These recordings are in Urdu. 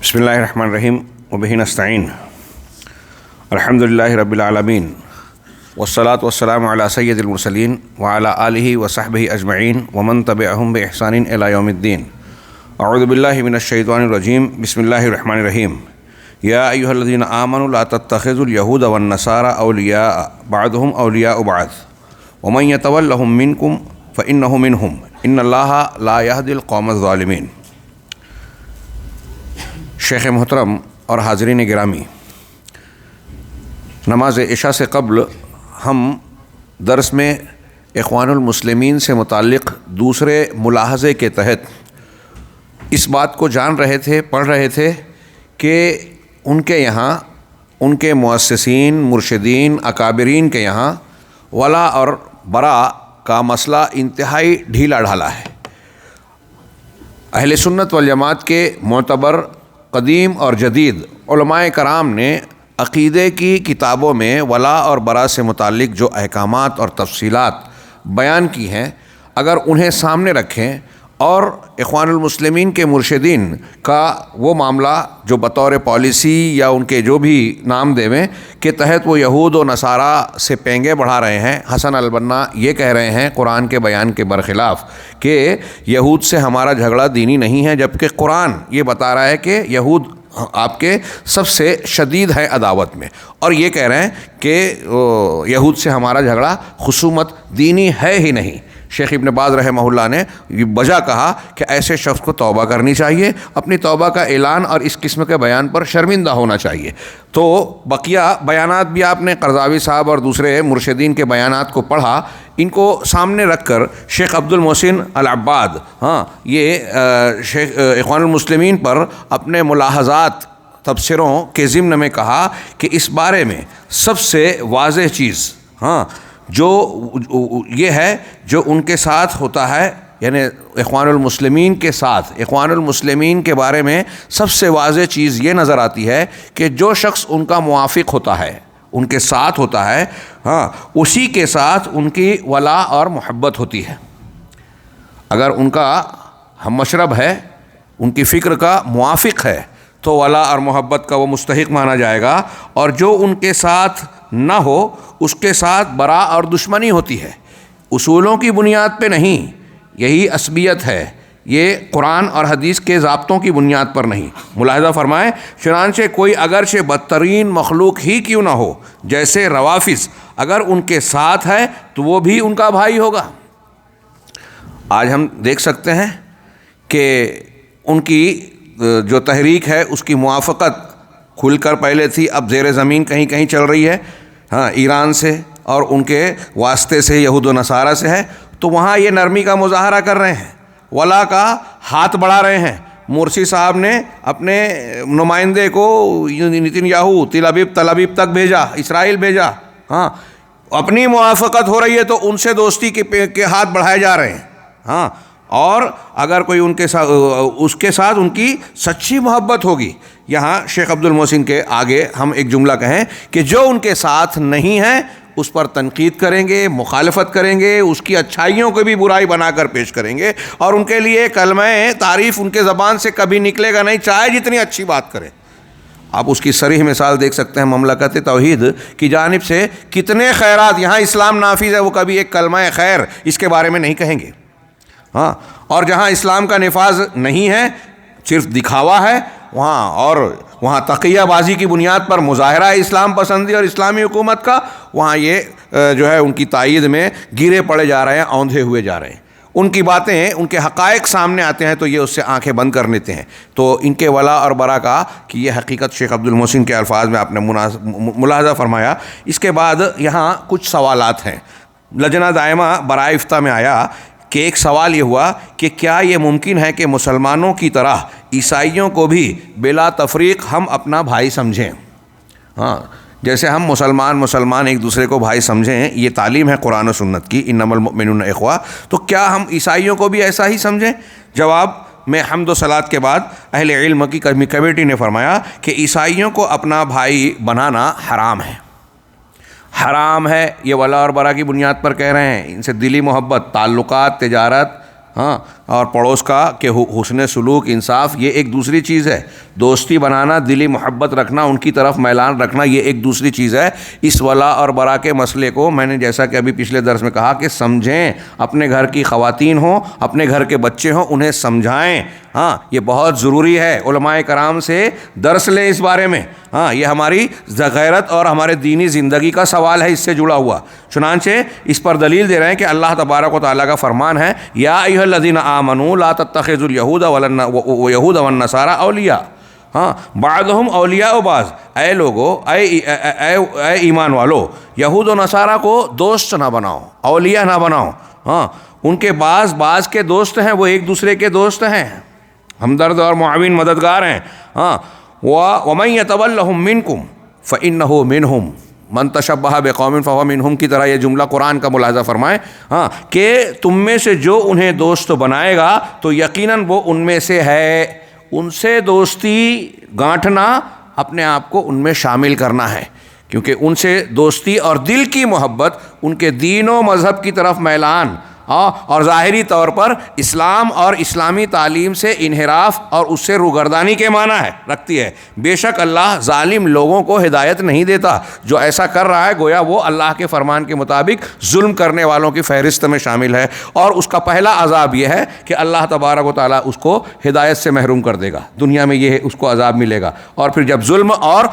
بسم اللہ الرحمن الرحیم وبہ نستعین الحمد للہ رب العالمین والصلاة والسلام علی سید المرسلین وعلی آلہ وصحبہ اجمعین ومن تبعہم بإحسان الی یوم الدین. اعوذ باللہ من الشیطان الرجیم. بسم اللہ الرحمن الرحیم. یا ایہا الذین آمنوا لا تتخذوا اليہود والنصارى اولیاء بعضهم اولیاء بعض ومن یتولہم منکم فإنہ منہم ان اللہ لا یہدی القوم الظالمین. شیخ محترم اور حاضرین گرامی، نماز عشاء سے قبل ہم درس میں اخوان المسلمین سے متعلق دوسرے ملاحظے کے تحت اس بات کو جان رہے تھے، پڑھ رہے تھے کہ ان کے یہاں ان کے مؤسسین، مرشدین، اکابرین کے یہاں ولا اور برا کا مسئلہ انتہائی ڈھیلا ڈھالا ہے. اہل سنت والجماعت کے معتبر قدیم اور جدید علماء کرام نے عقیدے کی کتابوں میں ولا اور برا سے متعلق جو احکامات اور تفصیلات بیان کی ہیں، اگر انہیں سامنے رکھیں اور اخوان المسلمین کے مرشدین کا وہ معاملہ جو بطور پالیسی یا ان کے جو بھی نام دیویں کے تحت وہ یہود و نصارہ سے پینگے بڑھا رہے ہیں. حسن البنا یہ کہہ رہے ہیں قرآن کے بیان کے برخلاف کہ یہود سے ہمارا جھگڑا دینی نہیں ہے، جبکہ قرآن یہ بتا رہا ہے کہ یہود آپ کے سب سے شدید ہے عداوت میں، اور یہ کہہ رہے ہیں کہ یہود سے ہمارا جھگڑا خصومت دینی ہے ہی نہیں. شیخ ابن باز رحمہ اللہ نے بجا کہا کہ ایسے شخص کو توبہ کرنی چاہیے، اپنی توبہ کا اعلان اور اس قسم کے بیان پر شرمندہ ہونا چاہیے. تو بقیہ بیانات بھی آپ نے قرضاوی صاحب اور دوسرے مرشدین کے بیانات کو پڑھا. ان کو سامنے رکھ کر شیخ عبد المحسن العباد یہ شیخ اخوان المسلمین پر اپنے ملاحظات تبصروں کے ضمن میں کہا کہ اس بارے میں سب سے واضح چیز جو یہ ہے جو ان کے ساتھ ہوتا ہے، یعنی اخوان المسلمین کے ساتھ، اخوان المسلمین کے بارے میں سب سے واضح چیز یہ نظر آتی ہے کہ جو شخص ان کا موافق ہوتا ہے، ان کے ساتھ ہوتا ہے، اسی کے ساتھ ان کی ولا اور محبت ہوتی ہے. اگر ان کا ہم مشرب ہے، ان کی فکر کا موافق ہے تو ولا اور محبت کا وہ مستحق مانا جائے گا، اور جو ان کے ساتھ نہ ہو اس کے ساتھ برا اور دشمنی ہوتی ہے. اصولوں کی بنیاد پہ نہیں، یہی عصبیت ہے، یہ قرآن اور حدیث کے ضابطوں کی بنیاد پر نہیں. ملاحظہ فرمائیں، چنانچہ کوئی اگرچہ بدترین مخلوق ہی کیوں نہ ہو، جیسے روافض، اگر ان کے ساتھ ہے تو وہ بھی ان کا بھائی ہوگا. آج ہم دیکھ سکتے ہیں کہ ان کی جو تحریک ہے اس کی موافقت کھل کر پہلے تھی، اب زیر زمین کہیں کہیں چل رہی ہے. ایران سے اور ان کے واسطے سے یہود و نصارہ سے ہے، تو وہاں یہ نرمی کا مظاہرہ کر رہے ہیں، ولا کا ہاتھ بڑھا رہے ہیں. مرسی صاحب نے اپنے نمائندے کو نتن یاہو تل ابیب تک بھیجا، اسرائیل بھیجا. اپنی موافقت ہو رہی ہے تو ان سے دوستی کے ہاتھ بڑھائے جا رہے ہیں. اور اگر کوئی ان کے ساتھ اس کے ساتھ ان کی سچی محبت ہوگی. یہاں شیخ عبد المحسن کے آگے ہم ایک جملہ کہیں کہ جو ان کے ساتھ نہیں ہیں اس پر تنقید کریں گے، مخالفت کریں گے، اس کی اچھائیوں کو بھی برائی بنا کر پیش کریں گے، اور ان کے لیے کلمہ تعریف ان کے زبان سے کبھی نکلے گا نہیں، چاہے جتنی اچھی بات کریں. آپ اس کی صریح مثال دیکھ سکتے ہیں. مملکت توحید کی جانب سے کتنے خیرات، یہاں اسلام نافذ ہے، وہ کبھی ایک کلمہ خیر اس کے بارے میں نہیں کہیں گے. اور جہاں اسلام کا نفاذ نہیں ہے، صرف دکھاوا ہے، وہاں تقیہ بازی کی بنیاد پر مظاہرہ اسلام پسندی اور اسلامی حکومت کا، وہاں یہ جو ہے ان کی تائید میں گرے پڑے جا رہے ہیں، اوندھے ہوئے جا رہے ہیں. ان کی باتیں، ان کے حقائق سامنے آتے ہیں تو یہ اس سے آنکھیں بند کر لیتے ہیں. تو ان کے ولا اور برا کا کہ یہ حقیقت شیخ عبد المحسن کے الفاظ میں آپ نے ملاحظہ فرمایا. اس کے بعد یہاں کچھ سوالات ہیں. لجنہ دائمہ برائے افتاء میں آیا کہ ایک سوال یہ ہوا کہ کیا یہ ممکن ہے کہ مسلمانوں کی طرح عیسائیوں کو بھی بلا تفریق ہم اپنا بھائی سمجھیں؟ جیسے ہم مسلمان ایک دوسرے کو بھائی سمجھیں، یہ تعلیم ہے قرآن و سنت کی، انما المؤمنون اخوہ. تو کیا ہم عیسائیوں کو بھی ایسا ہی سمجھیں؟ جواب میں حمد و صلات کے بعد اہل علم کی کمیٹی نے فرمایا کہ عیسائیوں کو اپنا بھائی بنانا حرام ہے. حرام ہے، یہ ولا اور برا کی بنیاد پر کہہ رہے ہیں. ان سے دلی محبت، تعلقات، تجارت ہاں، اور پڑوس کا کہ حسن سلوک، انصاف، یہ ایک دوسری چیز ہے. دوستی بنانا، دلی محبت رکھنا، ان کی طرف میلان رکھنا، یہ ایک دوسری چیز ہے. اس ولا اور برا کے مسئلے کو میں نے جیسا کہ ابھی پچھلے درس میں کہا کہ سمجھیں. اپنے گھر کی خواتین ہوں، اپنے گھر کے بچے ہوں، انہیں سمجھائیں. ہاں، یہ بہت ضروری ہے. علماء کرام سے درس لیں اس بارے میں. ہاں، یہ ہماری غیرت اور ہمارے دینی زندگی کا سوال ہے اس سے جڑا ہوا. چنانچہ اس پر دلیل دے رہے ہیں کہ اللہ تبارک و تعالیٰ کا فرمان ہے، یا ایھا الذین آمنوا لا تتخذوا اليہود والنصارى اولیاء. ہاں، بعضهم اولیاء و بعض. اے لوگو، اے ایمان والو، یہود و نصارہ کو دوست نہ بناؤ، اولیاء نہ بناؤ. ہاں، ان کے بعض کے دوست ہیں، وہ ایک دوسرے کے دوست ہیں، ہمدرد اور معاون مددگار ہیں. ہاں، وَمَن يَتَوَلَّهُم مِّنكُمْ فَإِنَّهُ مِنْهُمْ من تشبہ بقوم فہو منہم کی طرح یہ جملہ قرآن کا ملاحظہ فرمائیں. ہاں، کہ تم میں سے جو انہیں دوست بنائے گا تو یقیناً وہ ان میں سے ہے. ان سے دوستی گانٹھنا اپنے آپ کو ان میں شامل کرنا ہے، کیونکہ ان سے دوستی اور دل کی محبت، ان کے دین و مذہب کی طرف میلان اور ظاہری طور پر اسلام اور اسلامی تعلیم سے انحراف اور اس سے روگردانی کے معنی ہے رکھتی ہے. بے شک اللہ ظالم لوگوں کو ہدایت نہیں دیتا. جو ایسا کر رہا ہے گویا وہ اللہ کے فرمان کے مطابق ظلم کرنے والوں کی فہرست میں شامل ہے، اور اس کا پہلا عذاب یہ ہے کہ اللہ تبارک و تعالیٰ اس کو ہدایت سے محروم کر دے گا. دنیا میں یہ اس کو عذاب ملے گا، اور پھر جب ظلم اور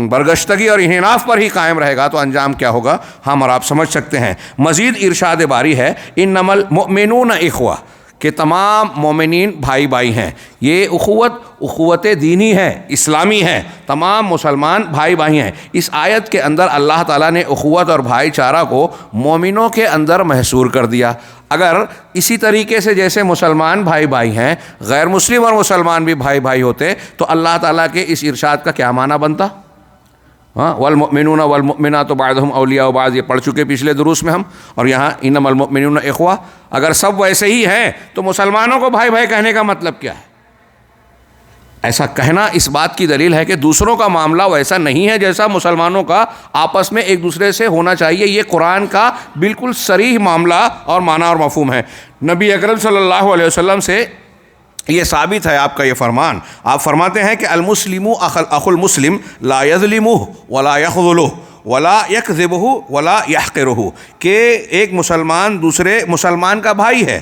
برگشتگی اور انحراف پر ہی قائم رہے گا تو انجام کیا ہوگا ہم اور آپ سمجھ سکتے ہیں. مزید ارشاد باری ہے، انما المؤمنون اخوہ، کہ تمام مومنین بھائی بھائی ہیں. یہ اخوت دینی ہے، اسلامی ہے. تمام مسلمان بھائی بھائی ہیں. اس آیت کے اندر اللہ تعالیٰ نے اخوت اور بھائی چارہ کو مومنوں کے اندر محصور کر دیا. اگر اسی طریقے سے جیسے مسلمان بھائی بھائی ہیں، غیر مسلم اور مسلمان بھی بھائی بھائی ہوتے تو اللہ تعالیٰ کے اس ارشاد کا کیا معنی بنتا؟ ہاں، والمؤمنون والمؤمنات بعضهم اولیاء بعض، یہ پڑھ چکے پچھلے دروس میں ہم. اور یہاں انما المؤمنون اخوہ، اگر سب ویسے ہی ہیں تو مسلمانوں کو بھائی بھائی کہنے کا مطلب کیا ہے؟ ایسا کہنا اس بات کی دلیل ہے کہ دوسروں کا معاملہ ویسا نہیں ہے جیسا مسلمانوں کا آپس میں ایک دوسرے سے ہونا چاہیے. یہ قرآن کا بالکل صریح معاملہ اور معنی اور مفہوم ہے. نبی اکرم صلی اللہ علیہ وسلم سے یہ ثابت ہے آپ کا یہ فرمان. آپ فرماتے ہیں کہ المسلم اخو المسلم لا یظلمہ ولا یخذلہ ولا یکذبہ ولا یحقرہ، کہ ایک مسلمان دوسرے مسلمان کا بھائی ہے،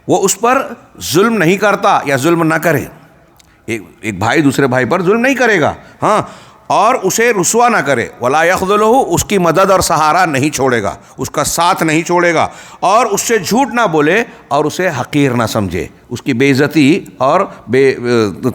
وہ اس پر ظلم نہیں کرتا یا ظلم نہ کرے. ایک بھائی دوسرے بھائی پر ظلم نہیں کرے گا، ہاں، اور اسے رسوا نہ کرے. ولا یخذلہ، اس کی مدد اور سہارا نہیں چھوڑے گا، اس کا ساتھ نہیں چھوڑے گا، اور اس سے جھوٹ نہ بولے اور اسے حقیر نہ سمجھے، اس کی بے عزتی اور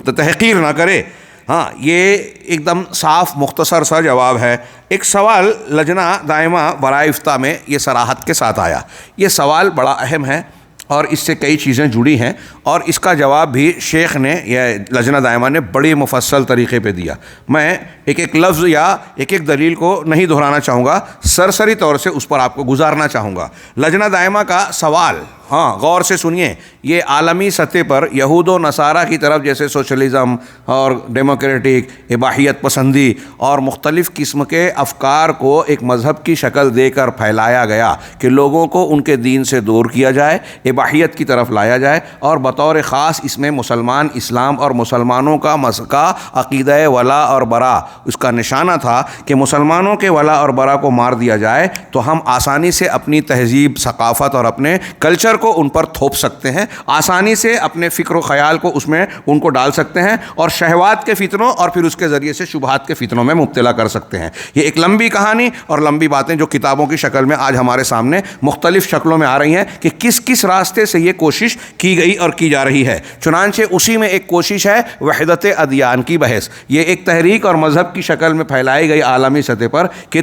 تحقیر نہ کرے. ہاں، یہ ایک دم صاف مختصر سا جواب ہے. ایک سوال لجنہ دائمہ برائے افتاء میں یہ صراحت کے ساتھ آیا. یہ سوال بڑا اہم ہے اور اس سے کئی چیزیں جڑی ہیں، اور اس کا جواب بھی شیخ نے یا لجنہ دائمہ نے بڑی مفصل طریقے پہ دیا. میں ایک ایک لفظ یا ایک ایک دلیل کو نہیں دہرانا چاہوں گا، سرسری طور سے اس پر آپ کو گزارنا چاہوں گا. لجنہ دائمہ کا سوال، ہاں غور سے سنیے، یہ عالمی سطح پر یہود و نصارہ کی طرف جیسے سوشلزم اور ڈیموکریٹک اباحیت پسندی اور مختلف قسم کے افکار کو ایک مذہب کی شکل دے کر پھیلایا گیا کہ لوگوں کو ان کے دین سے دور کیا جائے، اباحیت کی طرف لایا جائے، اور بطور خاص اس میں مسلمان اسلام اور مسلمانوں کا مسکا عقیدہ ولا اور برا اس کا نشانہ تھا کہ مسلمانوں کے ولا اور برا کو مار دیا جائے تو ہم آسانی سے اپنی تہذیب، ثقافت اور اپنے کلچر کو ان پر تھوپ سکتے ہیں، آسانی سے اپنے فکر و خیال کو اس میں ان کو ڈال سکتے ہیں، اور شہوات کے فتنوں اور پھر اس کے ذریعے سے شبہات کے فتنوں میں مبتلا کر سکتے ہیں. یہ ایک لمبی کہانی اور لمبی باتیں جو کتابوں کی شکل میں آج ہمارے سامنے مختلف شکلوں میں آ رہی ہیں کہ کس کس راستے سے یہ کوشش کی گئی اور کی جا رہی ہے. چنانچہ اسی میں ایک کوشش ہے وحدت ادیان کی بحث. یہ ایک تحریک اور مذہب کی شکل میں پھیلائی گئی عالمی سطح پر کہ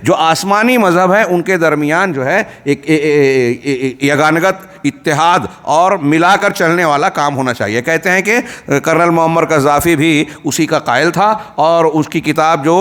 جو آسمانی مذہب ہے ان کے درمیان جو ہے ایک یگانگت، اتحاد اور ملا کر چلنے والا کام ہونا چاہیے. کہتے ہیں کہ کرنل معمر قذافی بھی اسی کا قائل تھا، اور اس کی کتاب جو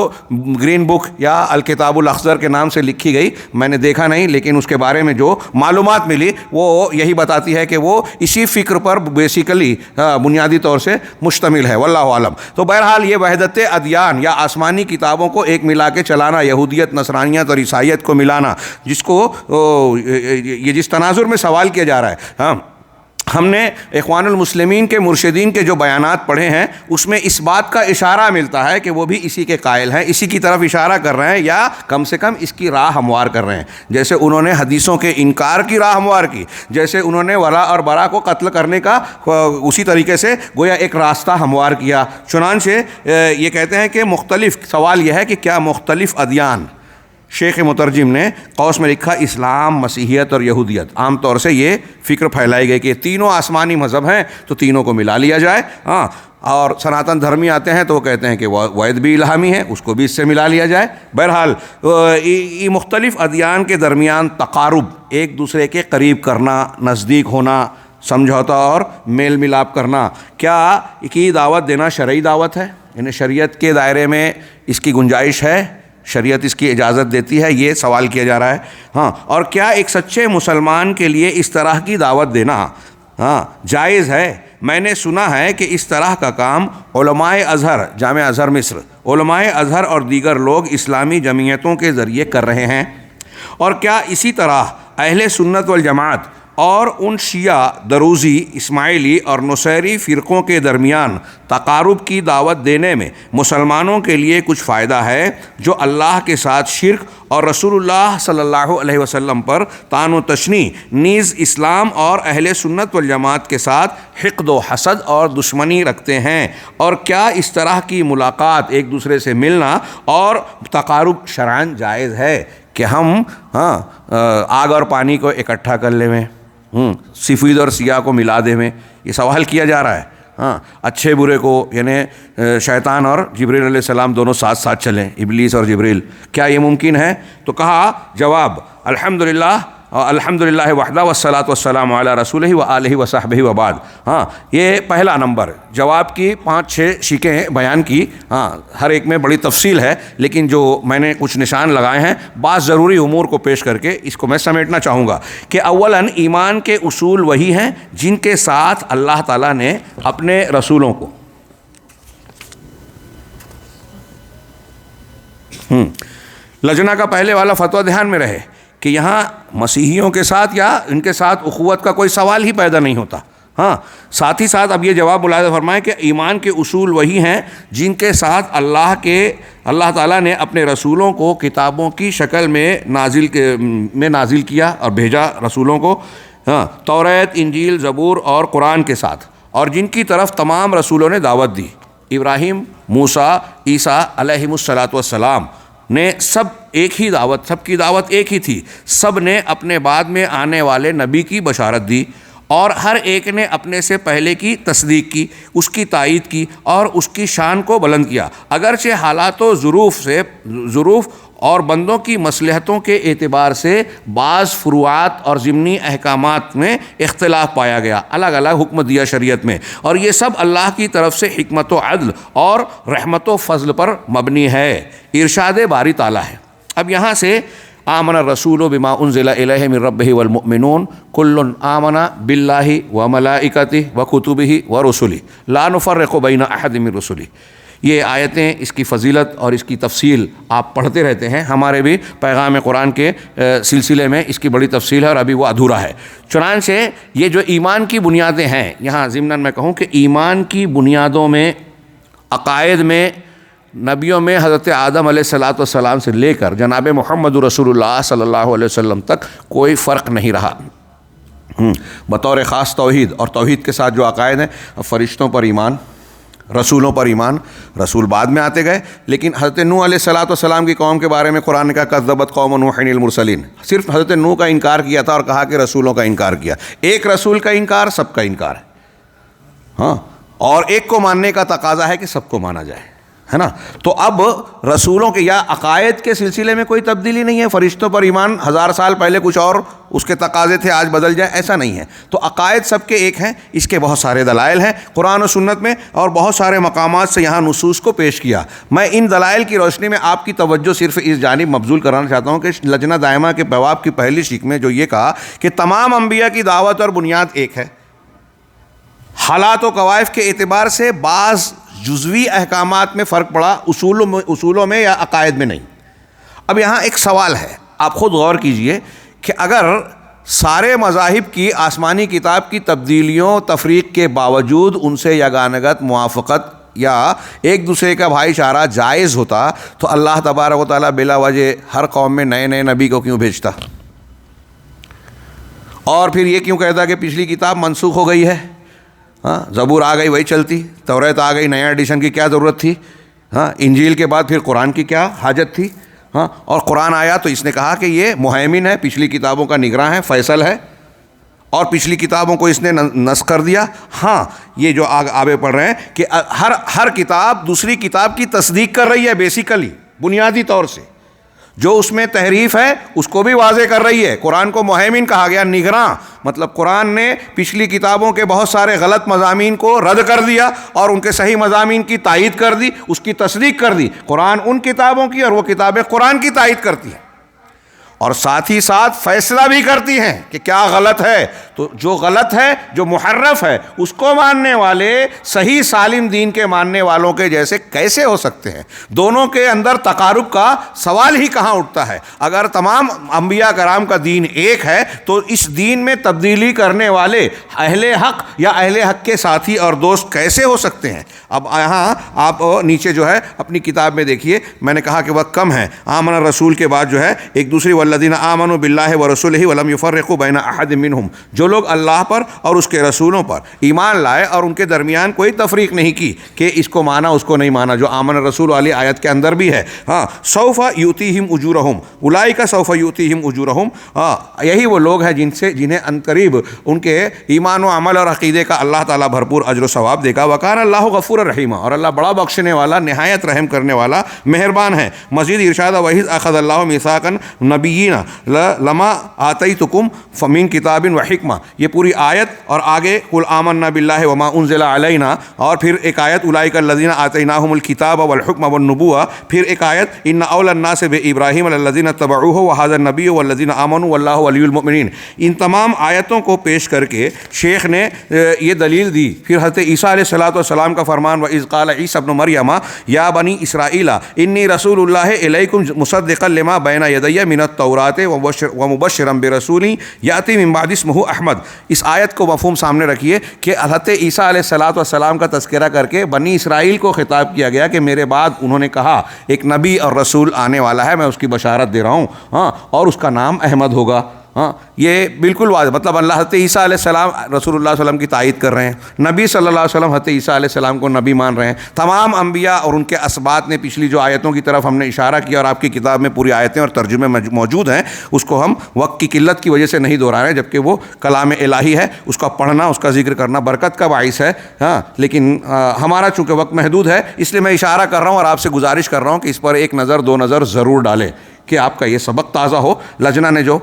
گرین بک یا الکتاب الاخضر کے نام سے لکھی گئی، میں نے دیکھا نہیں لیکن اس کے بارے میں جو معلومات ملی وہ یہی بتاتی ہے کہ وہ اسی فکر پر بیسیکلی بنیادی طور سے مشتمل ہے، واللہ عالم. تو بہرحال یہ وحدت ادیان یا آسمانی کتابوں کو ایک ملا کے چلانا، یہودیت، نصرانیت اور عیسائیت کو ملانا، جس کو یہ جس تناظر میں سوال کیا جا رہا ہے، ہاں ہم نے اخوان المسلمین کے مرشدین کے جو بیانات پڑھے ہیں اس میں اس بات کا اشارہ ملتا ہے کہ وہ بھی اسی کے قائل ہیں، اسی کی طرف اشارہ کر رہے ہیں، یا کم سے کم اس کی راہ ہموار کر رہے ہیں. جیسے انہوں نے حدیثوں کے انکار کی راہ ہموار کی، جیسے انہوں نے ولا اور برا کو قتل کرنے کا اسی طریقے سے گویا ایک راستہ ہموار کیا. چنانچہ یہ کہتے ہیں کہ مختلف، سوال یہ ہے کہ کیا مختلف ادیان، شیخ مترجم نے قوس میں لکھا اسلام، مسیحیت اور یہودیت، عام طور سے یہ فکر پھیلائی گئی کہ تینوں آسمانی مذہب ہیں تو تینوں کو ملا لیا جائے. ہاں، اور سناتن دھرمی آتے ہیں تو وہ کہتے ہیں کہ وید بھی الہامی ہے، اس کو بھی اس سے ملا لیا جائے. بہرحال یہ مختلف ادیان کے درمیان تقارب، ایک دوسرے کے قریب کرنا، نزدیک ہونا، سمجھوتا اور میل ملاپ کرنا، کیا کی دعوت دینا شرعی دعوت ہے؟ یعنی شریعت کے دائرے میں اس کی گنجائش ہے؟ شریعت اس کی اجازت دیتی ہے؟ یہ سوال کیا جا رہا ہے. ہاں، اور کیا ایک سچے مسلمان کے لیے اس طرح کی دعوت دینا جائز ہے؟ میں نے سنا ہے کہ اس طرح کا کام علماء ازہر، جامع ازہر مصر، علماء ازہر اور دیگر لوگ اسلامی جمعیتوں کے ذریعے کر رہے ہیں. اور کیا اسی طرح اہل سنت والجماعت اور ان شیعہ، دروزی، اسماعیلی اور نصیری فرقوں کے درمیان تقارب کی دعوت دینے میں مسلمانوں کے لیے کچھ فائدہ ہے جو اللہ کے ساتھ شرک اور رسول اللہ صلی اللہ علیہ وسلم پر طعن و تشنیع، نیز اسلام اور اہل سنت والجماعت کے ساتھ حقد و حسد اور دشمنی رکھتے ہیں؟ اور کیا اس طرح کی ملاقات، ایک دوسرے سے ملنا اور تقارب شرعاً جائز ہے کہ ہم آگ اور پانی کو اکٹھا کر لیں میں، سفید اور سیاہ کو ملا دے میں؟ یہ سوال کیا جا رہا ہے. اچھے برے کو، یعنی شیطان اور جبریل علیہ السلام دونوں ساتھ ساتھ چلیں، ابلیس اور جبریل، کیا یہ ممکن ہے؟ تو کہا جواب الحمدللہ وحدہ والصلاۃ والسلام علی رسولہ وآلہ وصحبہ وبعد. یہ پہلا نمبر، جواب کی 5-6 شیکیں بیان کی. ہر ایک میں بڑی تفصیل ہے، لیکن جو میں نے کچھ نشان لگائے ہیں، بعض ضروری امور کو پیش کر کے اس کو میں سمیٹنا چاہوں گا کہ اولاً ایمان کے اصول وہی ہیں جن کے ساتھ اللہ تعالیٰ نے اپنے رسولوں کو لجنہ کا پہلے والا فتویٰ دھیان میں رہے کہ یہاں مسیحیوں کے ساتھ یا ان کے ساتھ اخوت کا کوئی سوال ہی پیدا نہیں ہوتا. ساتھ ہی ساتھ اب یہ جواب ملاحظہ فرمائیں کہ ایمان کے اصول وہی ہیں جن کے ساتھ اللہ تعالیٰ نے اپنے رسولوں کو کتابوں کی شکل میں نازل کیا اور بھیجا رسولوں کو، توریت، انجیل، زبور اور قرآن کے ساتھ، اور جن کی طرف تمام رسولوں نے دعوت دی. ابراہیم، موسیٰ، عیسیٰ علیہم الصلاۃ والسلام نے سب ایک ہی دعوت، سب کی دعوت ایک ہی تھی. سب نے اپنے بعد میں آنے والے نبی کی بشارت دی، اور ہر ایک نے اپنے سے پہلے کی تصدیق کی، اس کی تائید کی اور اس کی شان کو بلند کیا. اگرچہ حالات و ظروف اور بندوں کی مصلحتوں کے اعتبار سے بعض فروعات اور ضمنی احکامات میں اختلاف پایا گیا، الگ الگ حکم دیا شریعت میں، اور یہ سب اللہ کی طرف سے حکمت و عدل اور رحمت و فضل پر مبنی ہے. ارشاد باری تعالیٰ ہے. اب یہاں سے آمن الرسول بما انزل الیہ من ربہ والمؤمنون کل آمن باللہ وملائکتہ وکتبہ ورسلہ لا نفرق بین احد من رسلہ. یہ آیتیں، اس کی فضیلت اور اس کی تفصیل آپ پڑھتے رہتے ہیں. ہمارے بھی پیغام قرآن کے سلسلے میں اس کی بڑی تفصیل ہے اور ابھی وہ ادھورا ہے. چنانچہ یہ جو ایمان کی بنیادیں ہیں، یہاں ضمناً میں کہوں کہ ایمان کی بنیادوں میں، عقائد میں، نبیوں میں حضرت آدم علیہ الصلاۃ والسلام سے لے کر جناب محمد رسول اللہ صلی اللہ علیہ وسلم تک کوئی فرق نہیں رہا. بطور خاص توحید، اور توحید کے ساتھ جو عقائد ہیں، فرشتوں پر ایمان، رسولوں پر ایمان. رسول بعد میں آتے گئے، لیکن حضرت نوح علیہ الصلاۃ والسلام کی قوم کے بارے میں قرآن نے کہا کذبت قوم نوح المرسلین. صرف حضرت نوح کا انکار کیا تھا اور کہا کہ رسولوں کا انکار کیا. ایک رسول کا انکار سب کا انکار ہے. اور ایک کو ماننے کا تقاضا ہے کہ سب کو مانا جائے، ہے نا. تو اب رسولوں کے یا عقائد کے سلسلے میں کوئی تبدیلی نہیں ہے. فرشتوں پر ایمان 1000 سال پہلے کچھ اور اس کے تقاضے تھے، آج بدل جائے، ایسا نہیں ہے. تو عقائد سب کے ایک ہیں. اس کے بہت سارے دلائل ہیں قرآن و سنت میں، اور بہت سارے مقامات سے یہاں نصوص کو پیش کیا. میں ان دلائل کی روشنی میں آپ کی توجہ صرف اس جانب مبذول کرانا چاہتا ہوں کہ لجنہ دائمہ کے بواب کی پہلی شیک میں جو یہ کہا کہ تمام انبیاء کی دعوت اور بنیاد ایک ہے. حالات و قوائف کے اعتبار سے بعض جزوی احکامات میں فرق پڑا، اصولوں میں یا عقائد میں نہیں. اب یہاں ایک سوال ہے، آپ خود غور کیجئے کہ اگر سارے مذاہب کی آسمانی کتاب کی تبدیلیوں تفریق کے باوجود ان سے یگانگت موافقت یا ایک دوسرے کا بھائی چارہ جائز ہوتا تو اللہ تبارک و تعالیٰ بلا وجہ ہر قوم میں نئے نئے نبی کو کیوں بھیجتا؟ اور پھر یہ کیوں کہتا کہ پچھلی کتاب منسوخ ہو گئی ہے؟ ہاں، زبور آ گئی وہی چلتی، توریت آ گئی نیا ایڈیشن کی کیا ضرورت تھی؟ ہاں، انجیل کے بعد پھر قرآن کی کیا حاجت تھی؟ ہاں، اور قرآن آیا تو اس نے کہا کہ یہ مہیمن ہے، پچھلی کتابوں کا نگراں ہے، فیصل ہے، اور پچھلی کتابوں کو اس نے نسخ کر دیا۔ ہاں، یہ جو آگے پڑھ رہے ہیں کہ ہر کتاب دوسری کتاب کی تصدیق کر رہی ہے، بیسیکلی بنیادی طور سے جو اس میں تحریف ہے اس کو بھی واضح کر رہی ہے۔ قرآن کو مہیمن کہا گیا، نگراں، مطلب قرآن نے پچھلی کتابوں کے بہت سارے غلط مضامین کو رد کر دیا اور ان کے صحیح مضامین کی تائید کر دی، اس کی تصدیق کر دی۔ قرآن ان کتابوں کی اور وہ کتابیں قرآن کی تائید کرتی ہیں، اور ساتھ ہی ساتھ فیصلہ بھی کرتی ہیں کہ کیا غلط ہے۔ تو جو غلط ہے، جو محرف ہے، اس کو ماننے والے صحیح سالم دین کے ماننے والوں کے جیسے کیسے ہو سکتے ہیں؟ دونوں کے اندر تقارب کا سوال ہی کہاں اٹھتا ہے؟ اگر تمام انبیاء کرام کا دین ایک ہے تو اس دین میں تبدیلی کرنے والے اہل حق یا اہل حق کے ساتھی اور دوست کیسے ہو سکتے ہیں؟ اب یہاں آپ نیچے جو ہے اپنی کتاب میں دیکھیے، میں نے کہا کہ وقت کم ہے، آمن الرسول کے بعد جو ہے ایک دوسری والذین آمنوا باللہ ورسولہ ولم یفرقوا بین احد منہم، جو لوگ اللہ پر اور اس کے رسولوں پر ایمان لائے اور ان کے درمیان کوئی تفریق نہیں کی کہ اس کو مانا اس کو نہیں مانا، جو آمن الرسول والی آیت کے اندر بھی ہے۔ ہاں، سوف یؤتیہم اجورہم اولئک سوف یؤتیہم اجورہم، یہی وہ لوگ ہیں جنہیں عنقریب ان کے ایمان و عمل اور عقیدے کا اللہ تعالیٰ بھرپور اجر و ثواب دے گا۔ وکان اللہ غفور الرحیم، اور اللہ بڑا بخشنے والا، نہایت رحم کرنے والا، مہربان ہے۔ مزید ارشاد وَإِذْ أَخَذَ اللَّهُ مِيثَاقَ النَّبِيِّينَ لَمَا آتَيْتُكُمْ فَمِنْ كِتَابٍ وَحِکْمَةٍ، یہ پوری آیت، اور آگے قُلْ آمَنَّا بِاللَّهِ وَمَا أُنزِلَ عَلَيْنَا، اور پھر ایک آیت اولئک الذین آتیناہم الکتاب والحکم والنبوۃ، پھر ایک آیت ان اولی الناس بابراہیم الذین اتبعوہ وہذا النبی والذین آمنوا واللہ ولی المؤمنین۔ ان تمام آیتوں کو پیش کر کے شیخ نے یہ دلیل دی۔ پھر حضرت عیسیٰ علیہ السلام کا فرمان، وَإِذْ قَالَ عِیسیٰ ابْنُ مَرْیَمَ یا بنی اسرائیل انی رسول اللہ الیکم مصدقا لما بین یدی من التوراۃ ومبشرا برسول یاتی من بعد اسمہ احمد۔ اس آیت کو مفہوم سامنے رکھیے کہ حضرت عیسیٰ علیہ السلام کا تذکرہ کر کے بنی اسرائیل کو خطاب کیا گیا کہ میرے بعد انہوں نے کہا ایک نبی اور رسول آنے والا ہے، میں اس کی بشارت دے رہا ہوں، ہاں، اور اس کا نام احمد ہوگا۔ ہاں، یہ بالکل واضح، مطلب اللہ حضرت عیسیٰ علیہ السلام رسول اللہ صلی اللہ علیہ وسلم کی تائید کر رہے ہیں، نبی صلی اللہ علیہ وسلم حضرت عیسیٰ علیہ السلام کو نبی مان رہے ہیں۔ تمام انبیاء اور ان کے اسباط نے پچھلی جو آیتوں کی طرف ہم نے اشارہ کیا، اور آپ کی کتاب میں پوری آیتیں اور ترجمے موجود ہیں، اس کو ہم وقت کی قلت کی وجہ سے نہیں دہرا رہے ہیں، جبکہ وہ کلام الہی ہے، اس کا پڑھنا، اس کا ذکر کرنا برکت کا باعث ہے۔ ہاں، لیکن ہمارا چونکہ وقت محدود ہے، اس لیے میں اشارہ کر رہا ہوں اور آپ سے گزارش کر رہا ہوں کہ اس پر ایک نظر دو نظر ضرور ڈالیں کہ آپ کا یہ سبق تازہ ہو۔ لجنہ نے جو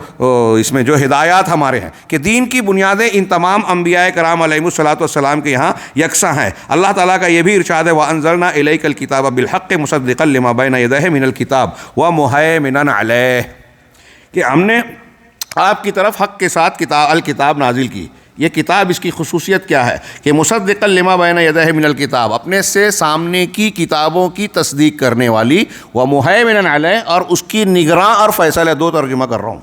اس میں جو ہدایات ہمارے ہیں کہ دین کی بنیادیں ان تمام انبیاء کرام علیہم الصلوۃ والسلام کے یہاں یکساں ہیں۔ اللہ تعالیٰ کا یہ بھی ارشاد ہے وَأَنزَلْنَا إِلَيْكَ الْكِتَابَ بِالْحَقِّ مُصَدِّقًا لِمَا بَيْنَ يَدَيْهِ مِنَ الْكِتَابِ وَمُهَيْمِنًا عَلَيْهِ، کہ ہم نے آپ کی طرف حق کے ساتھ الکتاب نازل کی۔ یہ کتاب، اس کی خصوصیت کیا ہے کہ مصدقا لما بین یدیہ من الکتاب، اپنے سے سامنے کی کتابوں کی تصدیق کرنے والی، ومہیمنا علیہ، اور اس کی نگراں اور فیصلہ۔ دو ترجمہ کر رہا ہوں،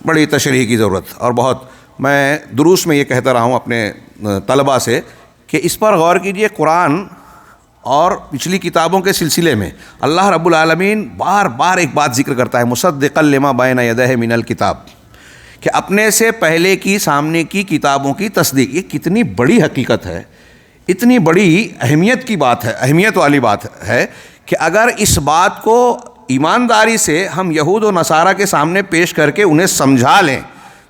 بڑی تشریح کی ضرورت، اور بہت میں دروس میں یہ کہتا رہا ہوں اپنے طلباء سے کہ اس پر غور کیجئے۔ قرآن اور پچھلی کتابوں کے سلسلے میں اللہ رب العالمین بار بار ایک بات ذکر کرتا ہے، مصدقا لما بین یدیہ من الکتاب، کہ اپنے سے پہلے کی سامنے کی کتابوں کی تصدیق۔ یہ کتنی بڑی حقیقت ہے، اتنی بڑی اہمیت کی بات ہے، اہمیت والی بات ہے کہ اگر اس بات کو ایمانداری سے ہم یہود و نصارہ کے سامنے پیش کر کے انہیں سمجھا لیں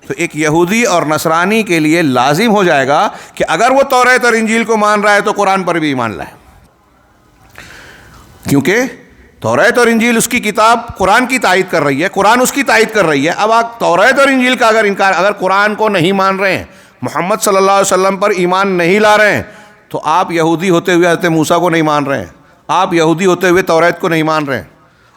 تو ایک یہودی اور نصرانی کے لیے لازم ہو جائے گا کہ اگر وہ توریت اور انجیل کو مان رہا ہے تو قرآن پر بھی ایمان لائے، کیونکہ توریت اور انجیل اس کی کتاب قرآن کی تائید کر رہی ہے، قرآن اس کی تائید کر رہی ہے۔ اب آپ توریت اور انجیل کا اگر انکار، اگر قرآن کو نہیں مان رہے ہیں، محمد صلی اللہ علیہ وسلم پر ایمان نہیں لا رہے ہیں، تو آپ یہودی ہوتے ہوئے حضرت موسیٰ کو نہیں مان رہے ہیں، آپ یہودی ہوتے ہوئے توریت کو نہیں مان رہے ہیں،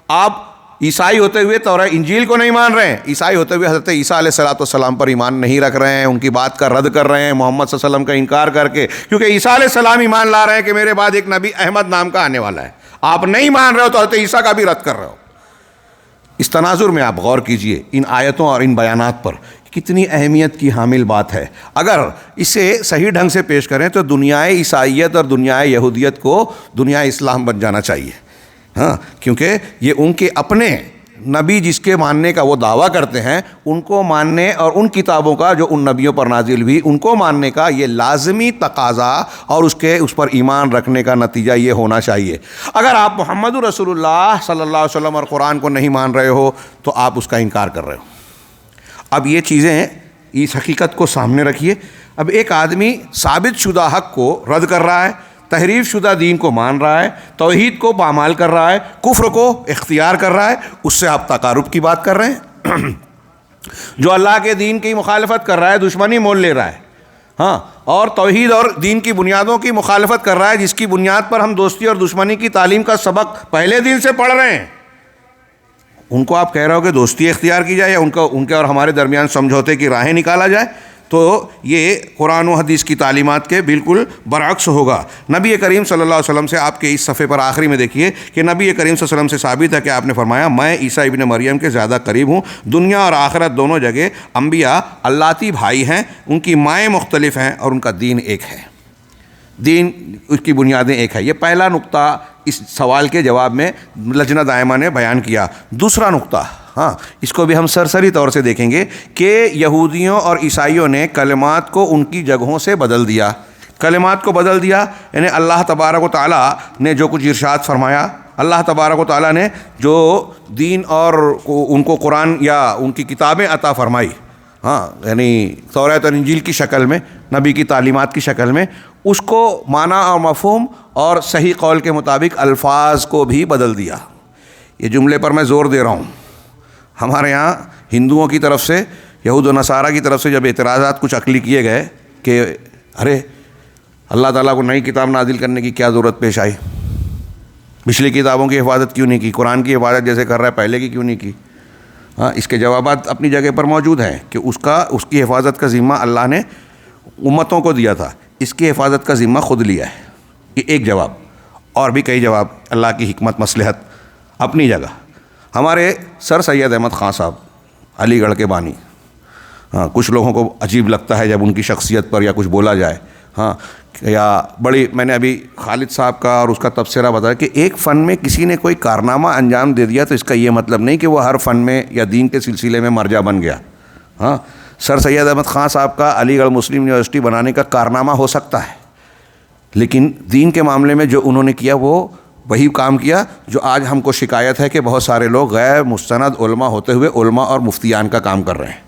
آپ عیسائی ہوتے ہوئے توریت انجیل کو نہیں مان رہے ہیں، عیسائی ہوتے ہوئے حضرت عیسیٰ علیہ السلام پر ایمان نہیں رکھ رہے ہیں، ان کی بات کا رد کر رہے ہیں محمد صلی اللہ علیہ وسلم کا انکار کر کے، کیونکہ عیسیٰ علیہ السلام ایمان لا رہے ہیں کہ میرے بعد ایک نبی احمد نام کا آنے والا ہے۔ آپ نہیں مان رہے ہو تو حضرت عیسیٰ کا بھی رد کر رہے ہو۔ اس تناظر میں آپ غور کیجئے ان آیتوں اور ان بیانات پر، کتنی اہمیت کی حامل بات ہے۔ اگر اسے صحیح ڈھنگ سے پیش کریں تو دنیائے عیسائیت اور دنیائے یہودیت کو دنیائے اسلام بن جانا چاہیے، ہاں، کیونکہ یہ ان کے اپنے نبی جس کے ماننے کا وہ دعویٰ کرتے ہیں، ان کو ماننے اور ان کتابوں کا جو ان نبیوں پر نازل ہوئی ان کو ماننے کا یہ لازمی تقاضا اور اس پر ایمان رکھنے کا نتیجہ یہ ہونا چاہیے۔ اگر آپ محمد رسول اللہ صلی اللہ علیہ وسلم اور قرآن کو نہیں مان رہے ہو تو آپ اس کا انکار کر رہے ہو۔ اب یہ چیزیں، اس حقیقت کو سامنے رکھیے۔ اب ایک آدمی ثابت شدہ حق کو رد کر رہا ہے، تحریف شدہ دین کو مان رہا ہے، توحید کو پامال کر رہا ہے، کفر کو اختیار کر رہا ہے، اس سے آپ تقارب کی بات کر رہے ہیں۔ جو اللہ کے دین کی مخالفت کر رہا ہے، دشمنی مول لے رہا ہے، ہاں، اور توحید اور دین کی بنیادوں کی مخالفت کر رہا ہے، جس کی بنیاد پر ہم دوستی اور دشمنی کی تعلیم کا سبق پہلے دن سے پڑھ رہے ہیں، ان کو آپ کہہ رہے ہو کہ دوستی اختیار کی جائے یا ان کے اور ہمارے درمیان سمجھوتے کی راہیں نکالا جائے، تو یہ قرآن و حدیث کی تعلیمات کے بالکل برعکس ہوگا۔ نبی کریم صلی اللہ علیہ وسلم سے آپ کے اس صفحے پر آخری میں دیکھیے کہ نبی کریم صلی اللہ علیہ وسلم سے ثابت ہے کہ آپ نے فرمایا، میں عیسیٰ ابن مریم کے زیادہ قریب ہوں۔ دنیا اور آخرت دونوں جگہ انبیاء اللہتی بھائی ہیں، ان کی مائیں مختلف ہیں اور ان کا دین ایک ہے، دین اس کی بنیادیں ایک ہے۔ یہ پہلا نقطہ اس سوال کے جواب میں لجنہ دائمہ نے بیان کیا۔ دوسرا نقطہ، ہاں، اس کو بھی ہم سرسری طور سے دیکھیں گے کہ یہودیوں اور عیسائیوں نے کلمات کو ان کی جگہوں سے بدل دیا۔ کلمات کو بدل دیا یعنی اللہ تبارک و تعالیٰ نے جو کچھ ارشاد فرمایا، اللہ تبارک و تعالیٰ نے جو دین اور ان کو قرآن یا ان کی کتابیں عطا فرمائی، ہاں، یعنی توریت اور انجیل کی شکل میں، نبی کی تعلیمات کی شکل میں، اس کو معنی اور مفہوم اور صحیح قول کے مطابق الفاظ کو بھی بدل دیا۔ یہ جملے پر میں زور دے رہا ہوں، ہمارے یہاں ہندوؤں کی طرف سے، یہود و نصارہ کی طرف سے جب اعتراضات کچھ عقلی کیے گئے کہ ارے اللہ تعالیٰ کو نئی کتاب نازل کرنے کی کیا ضرورت پیش آئی، پچھلی کتابوں کی حفاظت کیوں نہیں کی، قرآن کی حفاظت جیسے کر رہا ہے پہلے کی کیوں نہیں کی؟ ہاں، اس کے جوابات اپنی جگہ پر موجود ہیں کہ اس کی حفاظت کا ذمہ اللہ نے امتوں کو دیا تھا، اس کی حفاظت کا ذمہ خود لیا ہے۔ یہ ایک جواب، اور بھی کئی جواب اللہ کی حکمت مصلحت اپنی جگہ۔ ہمارے سر سید احمد خان صاحب علی گڑھ کے بانی، ہاں، کچھ لوگوں کو عجیب لگتا ہے جب ان کی شخصیت پر یا کچھ بولا جائے، ہاں، یا بڑی، میں نے ابھی خالد صاحب کا اور اس کا تبصرہ بتایا کہ ایک فن میں کسی نے کوئی کارنامہ انجام دے دیا تو اس کا یہ مطلب نہیں کہ وہ ہر فن میں یا دین کے سلسلے میں مرجع بن گیا۔ ہاں، سر سید احمد خان صاحب کا علی گڑھ مسلم یونیورسٹی بنانے کا کارنامہ ہو سکتا ہے، لیکن دین کے معاملے میں جو انہوں نے کیا وہ وہی کام کیا جو آج ہم کو شکایت ہے کہ بہت سارے لوگ غیر مستند علماء ہوتے ہوئے علماء اور مفتیان کا کام کر رہے ہیں۔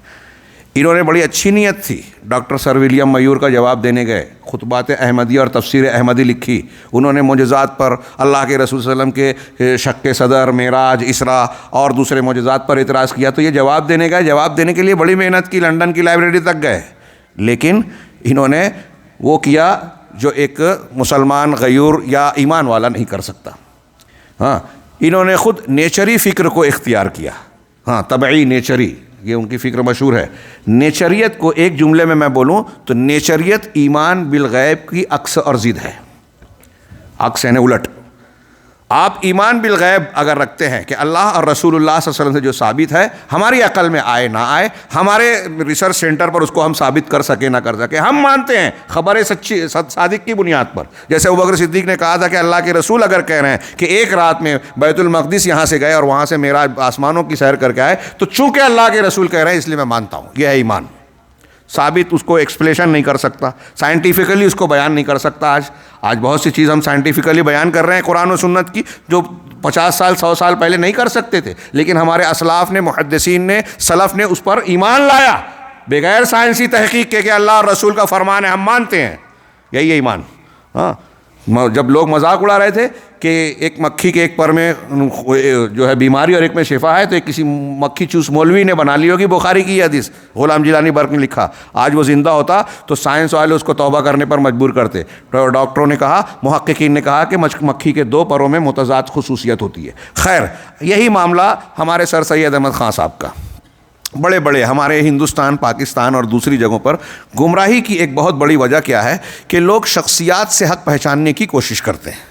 انہوں نے بڑی اچھی نیت تھی، ڈاکٹر سر ولیم میور کا جواب دینے گئے، خطبات احمدی اور تفسیر احمدی لکھی، انہوں نے معجزات پر، اللہ کے رسول صلی اللہ علیہ وسلم کے شق صدر، معراج، اسراء اور دوسرے معجزات پر اعتراض کیا، تو یہ جواب دینے گئے، جواب دینے کے لیے بڑی محنت کی، لندن کی لائبریری تک گئے، لیکن انہوں نے وہ کیا جو ایک مسلمان غیور یا ایمان والا نہیں کر سکتا۔ ہاں، انہوں نے خود نیچری فکر کو اختیار کیا، ہاں، طبعی نیچری، یہ ان کی فکر مشہور ہے۔ نیچریت کو ایک جملے میں بولوں تو نیچریت ایمان بالغیب کی عکس اور ضد ہے، عکس یعنی الٹ۔ آپ ایمان بالغیب اگر رکھتے ہیں کہ اللہ اور رسول اللہ صلی اللہ علیہ وسلم سے جو ثابت ہے، ہماری عقل میں آئے نہ آئے، ہمارے ریسرچ سینٹر پر اس کو ہم ثابت کر سکے نہ کر سکے، ہم مانتے ہیں خبر سچی صادق کی بنیاد پر۔ جیسے ابوبکر صدیق نے کہا تھا کہ اللہ کے رسول اگر کہہ رہے ہیں کہ ایک رات میں بیت المقدس یہاں سے گئے اور وہاں سے معراج آسمانوں کی سیر کر کے آئے، تو چونکہ اللہ کے رسول کہہ رہے ہیں اس لیے میں مانتا ہوں، یہ ہے ایمان۔ ثابت اس کو ایکسپلیشن نہیں کر سکتا، سائنٹیفیکلی اس کو بیان نہیں کر سکتا۔ آج بہت سی چیز ہم سائنٹیفیکلی بیان کر رہے ہیں قرآن و سنت کی، جو 50 سال 100 سال پہلے نہیں کر سکتے تھے، لیکن ہمارے اسلاف نے، محدثین نے، سلف نے اس پر ایمان لایا بغیر سائنسی تحقیق کے کہ اللہ اور رسول کا فرمان ہے، ہم مانتے ہیں، یہی ہے ایمان۔ ہاں، جب لوگ مذاق اڑا رہے تھے کہ ایک مکھی کے ایک پر میں جو ہے بیماری اور ایک میں شفا ہے، تو ایک کسی مکھی چوس مولوی نے بنا لی ہوگی بخاری کی حدیث، غلام جیلانی برق نے لکھا، آج وہ زندہ ہوتا تو سائنس والے اس کو توبہ کرنے پر مجبور کرتے۔ ڈاکٹروں نے کہا، محققین نے کہا کہ مکھی کے 2 پروں میں متضاد خصوصیت ہوتی ہے۔ خیر، یہی معاملہ ہمارے سر سید احمد خان صاحب کا، بڑے بڑے ہمارے ہندوستان، پاکستان اور دوسری جگہوں پر گمراہی کی ایک بہت بڑی وجہ کیا ہے کہ لوگ شخصیات سے حق پہچاننے کی کوشش کرتے ہیں،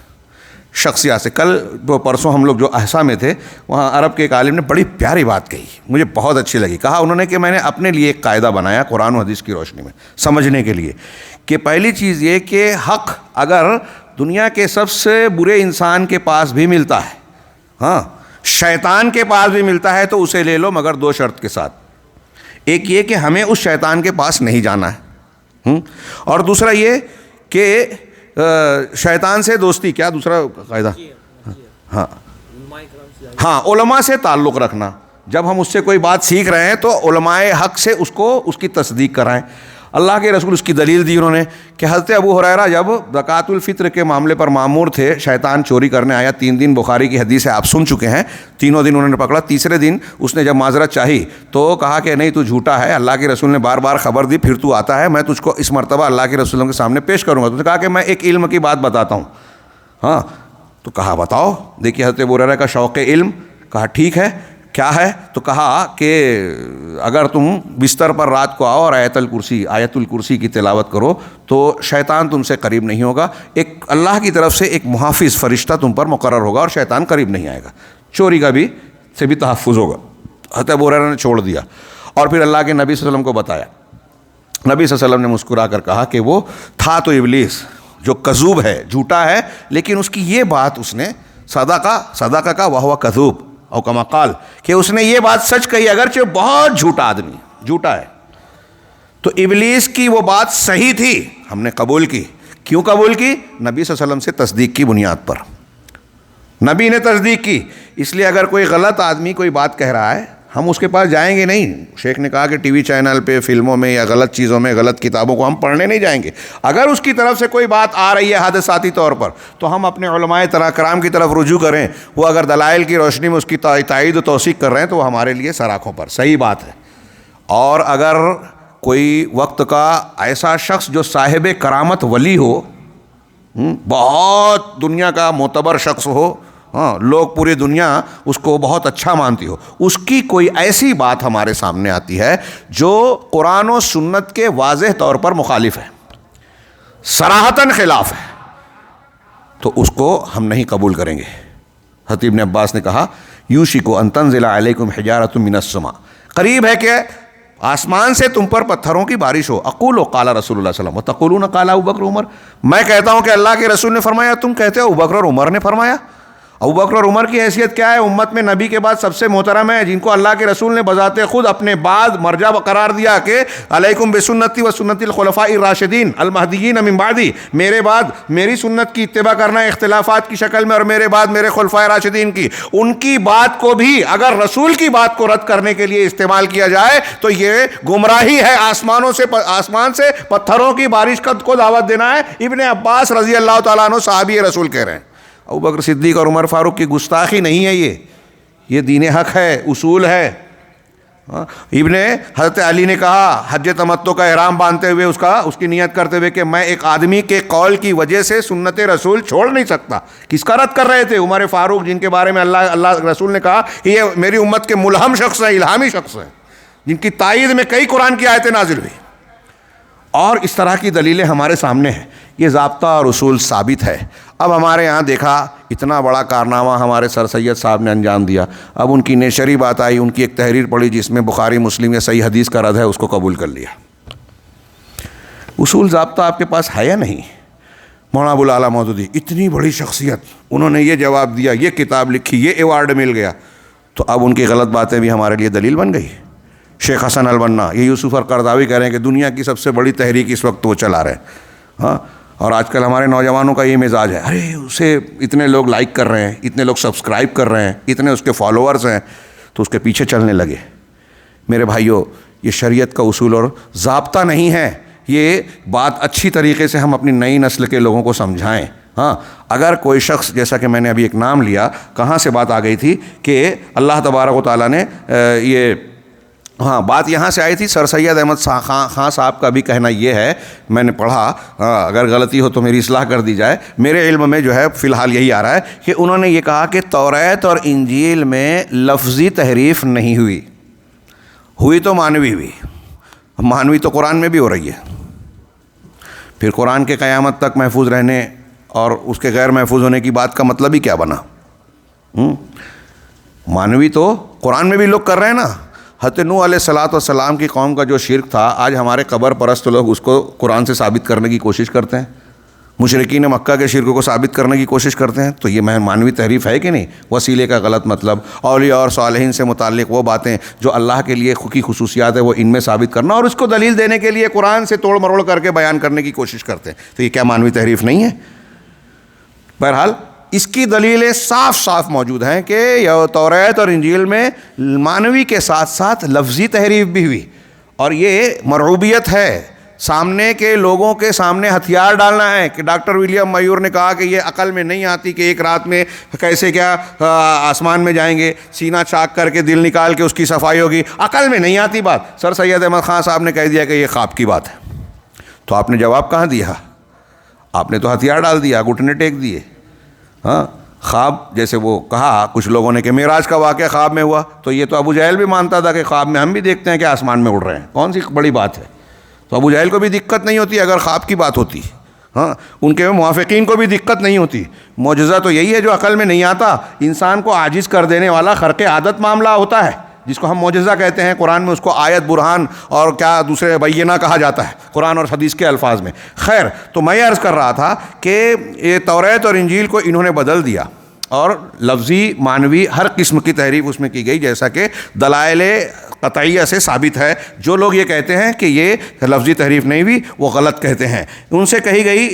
شخصیات سے. کل پرسوں ہم لوگ جو احسا میں تھے وہاں عرب کے ایک عالم نے بڑی پیاری بات کہی, مجھے بہت اچھی لگی. کہا انہوں نے کہ میں نے اپنے لیے ایک قاعدہ بنایا قرآن و حدیث کی روشنی میں سمجھنے کے لیے, کہ پہلی چیز یہ کہ حق اگر دنیا کے سب سے برے انسان کے پاس بھی ملتا ہے, ہاں شیطان کے پاس بھی ملتا ہے, تو اسے لے لو مگر دو شرط کے ساتھ. ایک یہ کہ ہمیں اس شیطان کے پاس نہیں جانا ہے, اور دوسرا یہ کہ شیطان سے دوستی, کیا دوسرا قاعدہ, ہاں علماء سے تعلق رکھنا. جب ہم اس سے کوئی بات سیکھ رہے ہیں تو علماء حق سے اس کی تصدیق کرائیں. اللہ کے رسول اس کی دلیل دی انہوں نے کہ حضرت ابو ہریرہ جب زکوٰۃ الفطر کے معاملے پر مامور تھے, شیطان چوری کرنے آیا. 3 دن بخاری کی حدیث ہے, آپ سن چکے ہیں. تینوں دن انہوں نے پکڑا, تیسرے دن اس نے جب معذرت چاہی تو کہا کہ نہیں تو جھوٹا ہے, اللہ کے رسول نے بار بار خبر دی, پھر تو آتا ہے, میں تجھ کو اس مرتبہ اللہ کے رسولوں کے سامنے پیش کروں گا. تو نے کہا کہ میں ایک علم کی بات بتاتا ہوں. ہاں تو کہا بتاؤ. دیکھیے حضرت ابو ہریرہ کا شوق علم. کہا ٹھیک ہے, کیا ہے؟ تو کہا کہ اگر تم بستر پر رات کو آؤ اور آیت الکرسی کی تلاوت کرو تو شیطان تم سے قریب نہیں ہوگا. ایک اللہ کی طرف سے ایک محافظ فرشتہ تم پر مقرر ہوگا اور شیطان قریب نہیں آئے گا. چوری کا بھی سے بھی تحفظ ہوگا. حضرت ابو ہریرہ نے چھوڑ دیا اور پھر اللہ کے نبی صلی اللہ علیہ وسلم کو بتایا. نبی صلی اللہ علیہ وسلم نے مسکرا کر کہا کہ وہ تھا تو ابلیس جو کذوب ہے, جھوٹا ہے, لیکن اس کی یہ بات اس نے صدقہ کا وہو کذوب او کما قال, کہ اس نے یہ بات سچ کہی اگرچہ بہت جھوٹا آدمی, جھوٹا ہے. تو ابلیس کی وہ بات صحیح تھی, ہم نے قبول کی. کیوں قبول کی؟ نبی صلی اللہ علیہ وسلم سے تصدیق کی بنیاد پر. نبی نے تصدیق کی. اس لیے اگر کوئی غلط آدمی کوئی بات کہہ رہا ہے ہم اس کے پاس جائیں گے نہیں. شیخ نے کہا کہ ٹی وی چینل پہ, فلموں میں یا غلط چیزوں میں, غلط کتابوں کو ہم پڑھنے نہیں جائیں گے. اگر اس کی طرف سے کوئی بات آ رہی ہے حادثاتی طور پر تو ہم اپنے علماء کرام کی طرف رجوع کریں. وہ اگر دلائل کی روشنی میں اس کی تائید و توثیق کر رہے ہیں تو وہ ہمارے لیے سراخوں پر صحیح بات ہے. اور اگر کوئی وقت کا ایسا شخص جو صاحب کرامت ولی ہو, بہت دنیا کا معتبر شخص ہو, ہاں لوگ پوری دنیا اس کو بہت اچھا مانتی ہو, اس کی کوئی ایسی بات ہمارے سامنے آتی ہے جو قرآن و سنت کے واضح طور پر مخالف ہے, صراحتاً خلاف ہے, تو اس کو ہم نہیں قبول کریں گے. حضرت ابن عباس نے کہا یوشک ان تنزل علیکم حجارۃ من السماء, قریب ہے کہ آسمان سے تم پر پتھروں کی بارش ہو. اقول قال رسول اللہ صلی اللہ علیہ وسلم وتقولون قال ابو بکر عمر, میں کہتا ہوں کہ اللہ کے رسول نے فرمایا, تم کہتے ہو ابو بکر اور عمر نے فرمایا. ابو بکر اور عمر کی حیثیت کیا ہے؟ امت میں نبی کے بعد سب سے محترم ہے, جن کو اللہ کے رسول نے بذات خود اپنے بعد مرجع قرار دیا کہ علیکم بسنتی و سنت الخلفاء الراشدین المہدیین من بعدی, میرے بعد میری سنت کی اتباع کرنا اختلافات کی شکل میں, اور میرے بعد میرے خلفائے راشدین کی. ان کی بات کو بھی اگر رسول کی بات کو رد کرنے کے لیے استعمال کیا جائے تو یہ گمراہی ہے. آسمان سے پتھروں کی بارش کو دعوت دینا ہے. ابن عباس رضی اللہ تعالیٰ عنہ صحابی رسول کہہ رہے ہیں. ابو بکر صدیق اور عمر فاروق کی گستاخی نہیں ہے, یہ دین حق ہے, اصول ہے. ابن حضرت علی نے کہا حج تمتع کا احرام باندھتے ہوئے اس کی نیت کرتے ہوئے کہ میں ایک آدمی کے قول کی وجہ سے سنت رسول چھوڑ نہیں سکتا. کس کا رد کر رہے تھے؟ عمر فاروق, جن کے بارے میں اللہ رسول نے کہا کہ یہ میری امت کے ملہم شخص ہیں, الہامی شخص ہیں, جن کی تائید میں کئی قرآن کی آیتیں نازل ہوئی. اور اس طرح کی دلیلیں ہمارے سامنے ہیں. یہ ضابطہ اور اصول ثابت ہے. اب ہمارے یہاں دیکھا اتنا بڑا کارنامہ ہمارے سر سید صاحب نے انجام دیا. اب ان کی نشری بات آئی, ان کی ایک تحریر پڑھی جس میں بخاری مسلم یا صحیح حدیث کا رد ہے, اس کو قبول کر لیا. اصول ضابطہ آپ کے پاس ہے یا نہیں؟ مولانا ابو الاعلیٰ مودودی اتنی بڑی شخصیت, انہوں نے یہ جواب دیا, یہ کتاب لکھی, یہ ایوارڈ مل گیا, تو اب ان کی غلط باتیں بھی ہمارے لیے دلیل بن گئی. شیخ حسن البنا, یہ یوسف القرضاوی کہہ رہے ہیں کہ دنیا کی سب سے بڑی تحریک اس وقت وہ چلا رہے ہیں. ہاں, اور آج کل ہمارے نوجوانوں کا یہ مزاج ہے, ارے اسے اتنے لوگ لائک کر رہے ہیں, اتنے لوگ سبسکرائب کر رہے ہیں, اتنے اس کے فالوورز ہیں, تو اس کے پیچھے چلنے لگے. میرے بھائیوں, یہ شریعت کا اصول اور ضابطہ نہیں ہے. یہ بات اچھی طریقے سے ہم اپنی نئی نسل کے لوگوں کو سمجھائیں. ہاں, اگر کوئی شخص, جیسا کہ میں نے ابھی ایک نام لیا, کہاں سے بات آ گئی تھی کہ اللہ تبارک و تعالیٰ نے بات یہاں سے آئی تھی. سر سید احمد خان صاحب کا بھی کہنا یہ ہے, میں نے پڑھا, اگر غلطی ہو تو میری اصلاح کر دی جائے, میرے علم میں جو ہے فی الحال یہی آ رہا ہے کہ انہوں نے یہ کہا کہ توریت اور انجیل میں لفظی تحریف نہیں ہوئی تو معنوی ہوئی. معنوی تو قرآن میں بھی ہو رہی ہے. پھر قرآن کے قیامت تک محفوظ رہنے اور اس کے غیر محفوظ ہونے کی بات کا مطلب ہی کیا بنا؟ مانوی تو قرآن میں بھی لوگ کر رہے ہیں نا. حضرت نوح علیہ الصلوۃ والسلام کی قوم کا جو شرک تھا، آج ہمارے قبر پرست لوگ اس کو قرآن سے ثابت کرنے کی کوشش کرتے ہیں. مشرکین مکہ کے شرک کو ثابت کرنے کی کوشش کرتے ہیں. تو یہ مانوی تحریف ہے کہ نہیں؟ وسیلے کا غلط مطلب، اولیاء اور صالحین سے متعلق وہ باتیں جو اللہ کے لیے کی خصوصیات ہے وہ ان میں ثابت کرنا، اور اس کو دلیل دینے کے لیے قرآن سے توڑ مروڑ کر کے بیان کرنے کی کوشش کرتے ہیں. تو یہ کیا مانوی تحریف نہیں ہے؟ بہرحال اس کی دلیلیں صاف صاف موجود ہیں کہ توریت اور انجیل میں مانوی کے ساتھ ساتھ لفظی تحریف بھی ہوئی، اور یہ مرعوبیت ہے. سامنے کے لوگوں کے سامنے ہتھیار ڈالنا ہے کہ ڈاکٹر ولیم میور نے کہا کہ یہ عقل میں نہیں آتی کہ ایک رات میں کیسے کیا آسمان میں جائیں گے، سینہ چاک کر کے دل نکال کے اس کی صفائی ہوگی، عقل میں نہیں آتی بات. سر سید احمد خان صاحب نے کہہ دیا کہ یہ خواب کی بات ہے. تو آپ نے جواب کہاں دیا؟ آپ نے تو ہتھیار ڈال دیا، گھٹنے ٹیک دیے. ہاں، خواب جیسے وہ کہا کچھ لوگوں نے کہ معراج کا واقعہ خواب میں ہوا، تو یہ تو ابو جہل بھی مانتا تھا کہ خواب میں ہم بھی دیکھتے ہیں کہ آسمان میں اڑ رہے ہیں، کون سی بڑی بات ہے. تو ابو جہل کو بھی دقت نہیں ہوتی اگر خواب کی بات ہوتی. ہاں، ان کے موافقین کو بھی دقت نہیں ہوتی. معجزہ تو یہی ہے جو عقل میں نہیں آتا، انسان کو عاجز کر دینے والا خرق عادت معاملہ ہوتا ہے، جس کو ہم معجزہ کہتے ہیں. قرآن میں اس کو آیت، برہان اور کیا دوسرے بینہ کہا جاتا ہے قرآن اور حدیث کے الفاظ میں. خیر، تو میں عرض کر رہا تھا کہ یہ توریت اور انجیل کو انہوں نے بدل دیا، اور لفظی معنوی ہر قسم کی تحریف اس میں کی گئی، جیسا کہ دلائل قطعیہ سے ثابت ہے. جو لوگ یہ کہتے ہیں کہ یہ لفظی تحریف نہیں ہوئی وہ غلط کہتے ہیں. ان سے کہی گئی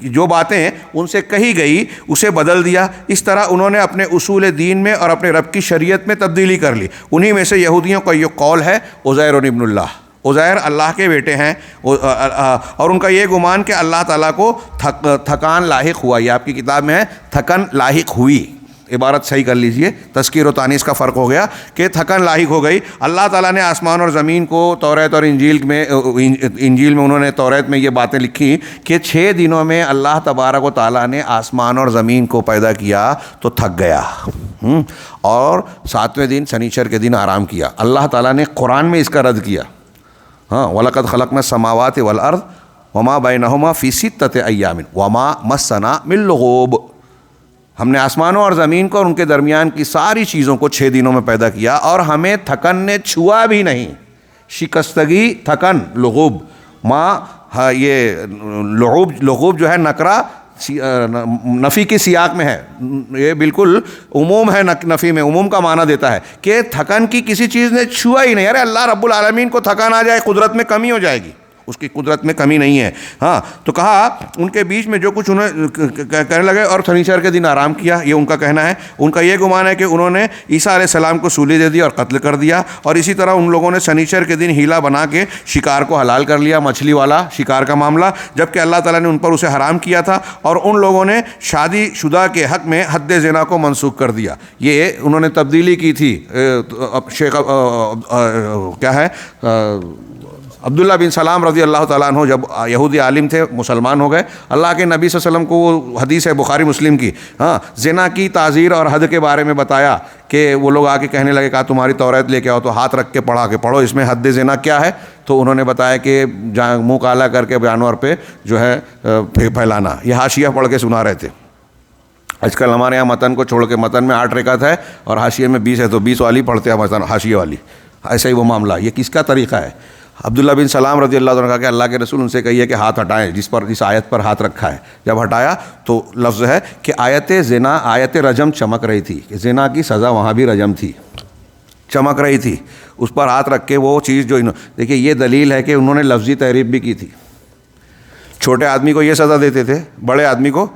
جو باتیں ان سے کہی گئی اسے بدل دیا. اس طرح انہوں نے اپنے اصول دین میں اور اپنے رب کی شریعت میں تبدیلی کر لی. انہی میں سے یہودیوں کا یہ قول ہے عزیر ابن اللہ، عزیر اللہ کے بیٹے ہیں، اور ان کا یہ گمان کہ اللہ تعالیٰ کو تھکان لاحق ہوا. یہ آپ کی کتاب میں ہے تھکن لاحق ہوئی، عبارت صحیح کر لیجئے، تذکیر و تانیث کا فرق ہو گیا کہ تھکن لاحق ہو گئی. اللہ تعالیٰ نے آسمان اور زمین کو توریت اور انجیل میں انہوں نے توریت میں یہ باتیں لکھی کہ 6 دنوں میں اللہ تبارک و تعالیٰ نے آسمان اور زمین کو پیدا کیا تو تھک گیا، اور 7ویں دن شنیچر کے دن آرام کیا. اللہ تعالیٰ نے قرآن میں اس کا رد کیا. ہاں، وَلَقَدْ خَلَقْنَا السَّمَاوَاتِ وَالْأَرْضَ وَمَا بَيْنَهُمَا فِي 6 أَيَّامٍ وَمَا مَسَّنَا مِن لُغُوبٍ. ہم نے آسمانوں اور زمین کو اور ان کے درمیان کی ساری چیزوں کو 6 دنوں میں پیدا کیا، اور ہمیں تھکن نے چھوا بھی نہیں. شکستگی، تھکن، لغوب. یہ لغوب جو ہے نکرہ نفی کی سیاق میں ہے، یہ بالکل عموم ہے، نفی میں عموم کا معنی دیتا ہے کہ تھکن کی کسی چیز نے چھوا ہی نہیں. ارے اللہ رب العالمین کو تھکان آ جائے قدرت میں کمی ہو جائے گی، اس کی قدرت میں کمی نہیں ہے. ہاں، تو کہا ان کے بیچ میں جو کچھ انہیں کہنے لگے اور شنیچر کے دن آرام کیا، یہ ان کا کہنا ہے. ان کا یہ گمان ہے کہ انہوں نے عیسیٰ علیہ السلام کو سولی دے دی اور قتل کر دیا، اور اسی طرح ان لوگوں نے شنیچر کے دن ہیلا بنا کے شکار کو حلال کر لیا، مچھلی والا شکار کا معاملہ، جبکہ اللہ تعالیٰ نے ان پر اسے حرام کیا تھا. اور ان لوگوں نے شادی شدہ کے حق میں حد زنا کو منسوخ کر دیا. یہ انہوں نے تبدیلی کی تھی. شیخ کیا ہے عبداللہ بن سلام رضی اللہ تعالیٰ عنہ جب یہودی عالم تھے، مسلمان ہو گئے. اللہ کے نبی صلی اللہ علیہ وسلم کو وہ حدیث ہے بخاری مسلم کی، زنا کی تعزیر اور حد کے بارے میں بتایا کہ وہ لوگ آ کے کہنے لگے کہا تمہاری توریت لے کے آؤ، تو ہاتھ رکھ کے پڑھو اس میں حد زنا کیا ہے. تو انہوں نے بتایا کہ منہ کالا کر کے جانور پہ جو ہے پھیلانا. یہ حاشیہ پڑھ کے سنا رہے تھے. آج کل ہمارے یہاں متن کو چھوڑ کے متن میں 8 رکعت ہے اور حاشیے میں 20 ہے تو 20 والی پڑھتے ہیں متن حاشیے والی. ایسا ہی وہ معاملہ. یہ کس کا طریقہ ہے؟ عبداللہ بن سلام رضی اللہ عنہ نے کہا کہ اللہ کے رسول ان سے کہیے کہ ہاتھ ہٹائیں جس آیت پر ہاتھ رکھا ہے. جب ہٹایا تو لفظ ہے کہ آیت رجم چمک رہی تھی، کہ زنا کی سزا وہاں بھی رجم تھی، چمک رہی تھی. اس پر ہاتھ رکھ کے وہ چیز جو دیکھیے یہ دلیل ہے کہ انہوں نے لفظی تحریف بھی کی تھی. چھوٹے آدمی کو یہ سزا دیتے تھے، بڑے آدمی کو